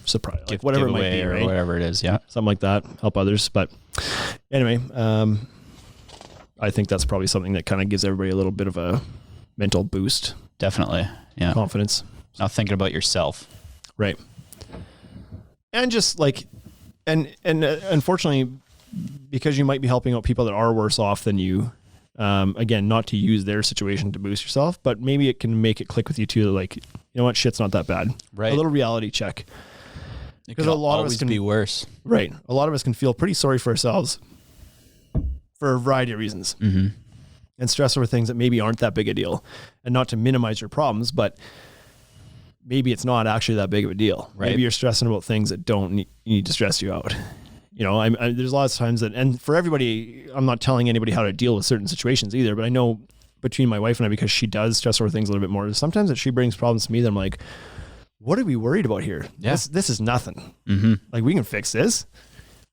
surprise, like whatever it might be, or right? Whatever it is. Yeah. Something like that, help others. But anyway, I think that's probably something that kind of gives everybody a little bit of a mental boost. Definitely. Yeah. Confidence. Not thinking about yourself. Right. And just like, and unfortunately, because you might be helping out people that are worse off than you, again, not to use their situation to boost yourself, but maybe it can make it click with you too. Like, you know what, shit's not that bad. Right. A little reality check. Because a lot of us can be worse. Right. A lot of us can feel pretty sorry for ourselves for a variety of reasons, and stress over things that maybe aren't that big a deal. And not to minimize your problems, but maybe it's not actually that big of a deal. Right. Maybe you're stressing about things that don't need to stress you out. There's lots of times that, and for everybody, I'm not telling anybody how to deal with certain situations either, but I know between my wife and I, because she does stress over things a little bit more, sometimes that she brings problems to me that I'm like, what are we worried about here? Yeah. This is nothing. Like, we can fix this.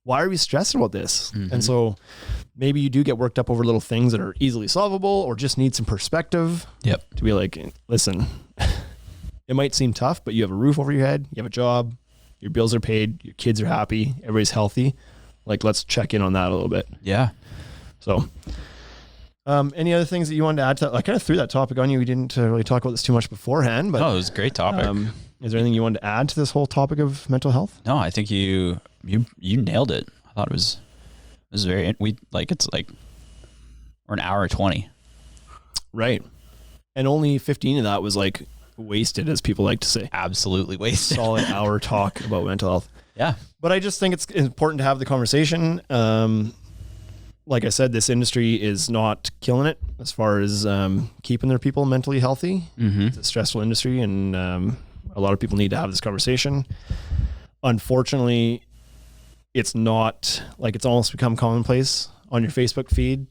Why are we stressed about this? And so maybe you do get worked up over little things that are easily solvable, or just need some perspective. Yep. To be like, listen, it might seem tough, but you have a roof over your head, you have a job, your bills are paid, your kids are happy, everybody's healthy. Like, let's check in on that a little bit. Yeah. So, any other things that you wanted to add to that? I kind of threw that topic on you. We didn't really talk about this too much beforehand, but it was a great topic. Is there anything you wanted to add to this whole topic of mental health? No, I think you nailed it. I thought it was very, it's like, we're an hour 20. Right. And only 15 of that was like wasted, as people like to say. Absolutely wasted. Solid hour talk about mental health. Yeah. But I just think it's important to have the conversation. Like I said, this industry is not killing it as far as keeping their people mentally healthy. It's a stressful industry, and a lot of people need to have this conversation. Unfortunately, it's not, like, it's almost become commonplace on your Facebook feed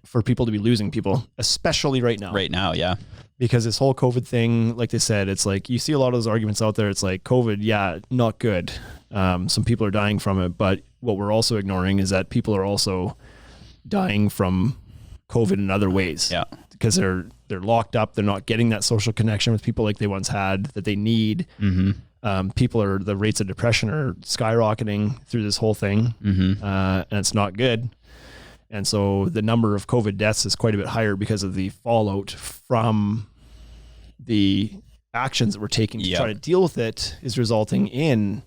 for people to be losing people, especially right now. Right now, yeah. Because this whole COVID thing, like they said, it's like, you see a lot of those arguments out there. It's like, COVID, yeah, not good. Some people are dying from it, but what we're also ignoring is that people are also dying from COVID in other ways. Yeah. Because they're locked up. They're not getting that social connection with people like they once had that they need. The rates of depression are skyrocketing through this whole thing. And it's not good. And so the number of COVID deaths is quite a bit higher because of the fallout from the actions that we're taking to Yep. try to deal with it is resulting in,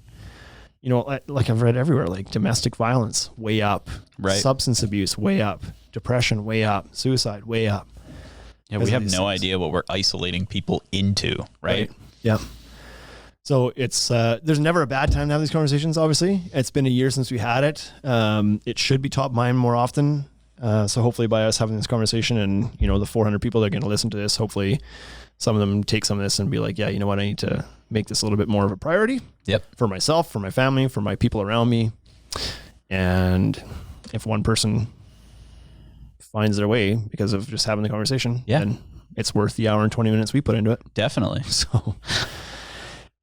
you know, like I've read everywhere, like domestic violence way up, Right. substance abuse way up, depression way up, suicide way up. Yeah, because we of have these no things. idea what we're isolating people into, right? Yeah. So it's there's never a bad time to have these conversations. Obviously, it's been a year since we had it. It should be top of mind more often. So hopefully, by us having this conversation, and you know, the 400 people that are going to listen to this, hopefully, some of them take some of this and be like, yeah, you know what, I need to make this a little bit more of a priority. Yep. For myself, for my family, for my people around me. And if one person finds their way because of just having the conversation, Yeah. then it's worth the hour and 20 minutes we put into it. Definitely. So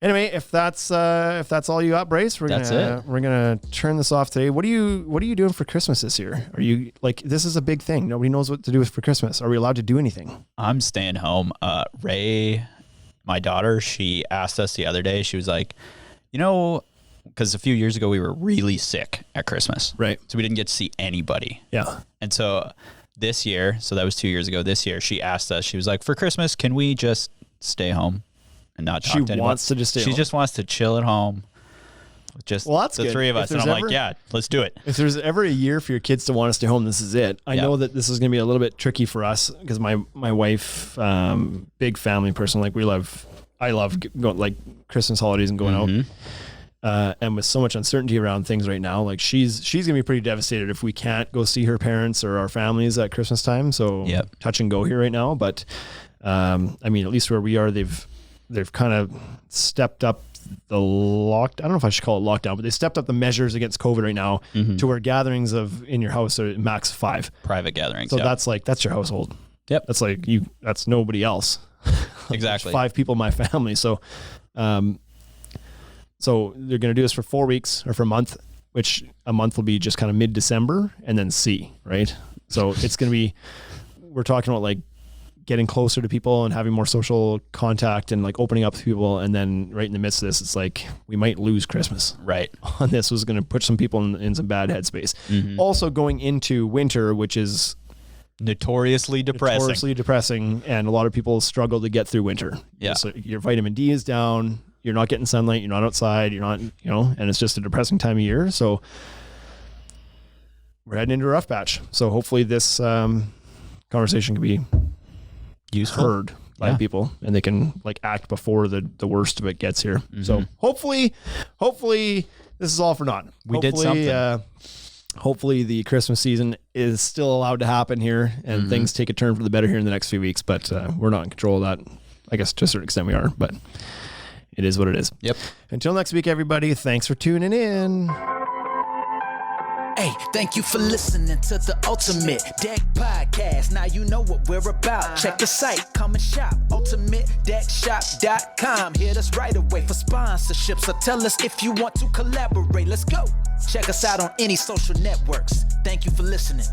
anyway, if that's all you got, Brace, we're gonna turn this off today. What are you doing for Christmas this year? Are you like, this is a big thing. Nobody knows what to do for Christmas. Are we allowed to do anything? I'm staying home. Ray, my daughter, she asked us the other day, she was like, you know, because a few years ago we were really sick at Christmas. Right. So we didn't get to see anybody. Yeah. And so this year, so that was 2 years ago, this year, she asked us, she was like, for Christmas, can we just stay home and not talk She to anybody? wants to just stay She home. just wants to chill at home with just Well, that's the good. three of If us. And there's I'm ever- like, yeah, let's do it. If there's ever a year for your kids to want to stay home, this is it. I Yeah. know that this is going to be a little bit tricky for us because my wife, big family person, like I love going like Christmas holidays and going Mm-hmm. out. And with so much uncertainty around things right now, like she's gonna be pretty devastated if we can't go see her parents or our families at Christmas time. So Yep. touch and go here right now. But I mean, at least where we are, they've kind of stepped up the I don't know if I should call it lockdown, but they stepped up the measures against COVID right now to where gatherings in your house are max 5. Private gatherings. So yeah. that's your household. Yep. That's like that's nobody else. Exactly. 5 people in my family. So, so they're going to do this for 4 weeks or for a month, which a month will be just kind of mid-December and then C, right? So it's going to be, we're talking about like getting closer to people and having more social contact and like opening up to people. And then right in the midst of this, it's like, we might lose Christmas Right. on this. Was going to put some people in some bad headspace. Also going into winter, which is Notoriously depressing. notoriously depressing, and a lot of people struggle to get through winter. Yeah. So your vitamin D is down, you're not getting sunlight, you're not outside, you're not, and it's just a depressing time of year. So we're heading into a rough patch. So hopefully this conversation can be Useful. heard by Yeah. people and they can like act before the worst of it gets here. So hopefully this is all for naught. We did something. Hopefully the Christmas season is still allowed to happen here and things take a turn for the better here in the next few weeks, but we're not in control of that. I guess to a certain extent we are, but it is what it is. Yep. Until next week, everybody, thanks for tuning in. Hey, thank you for listening to the Ultimate Deck Podcast. Now you know what we're about. Check the site, come and shop. UltimateDeckShop.com. Hit us right away for sponsorships or tell us if you want to collaborate. Let's go. Check us out on any social networks. Thank you for listening.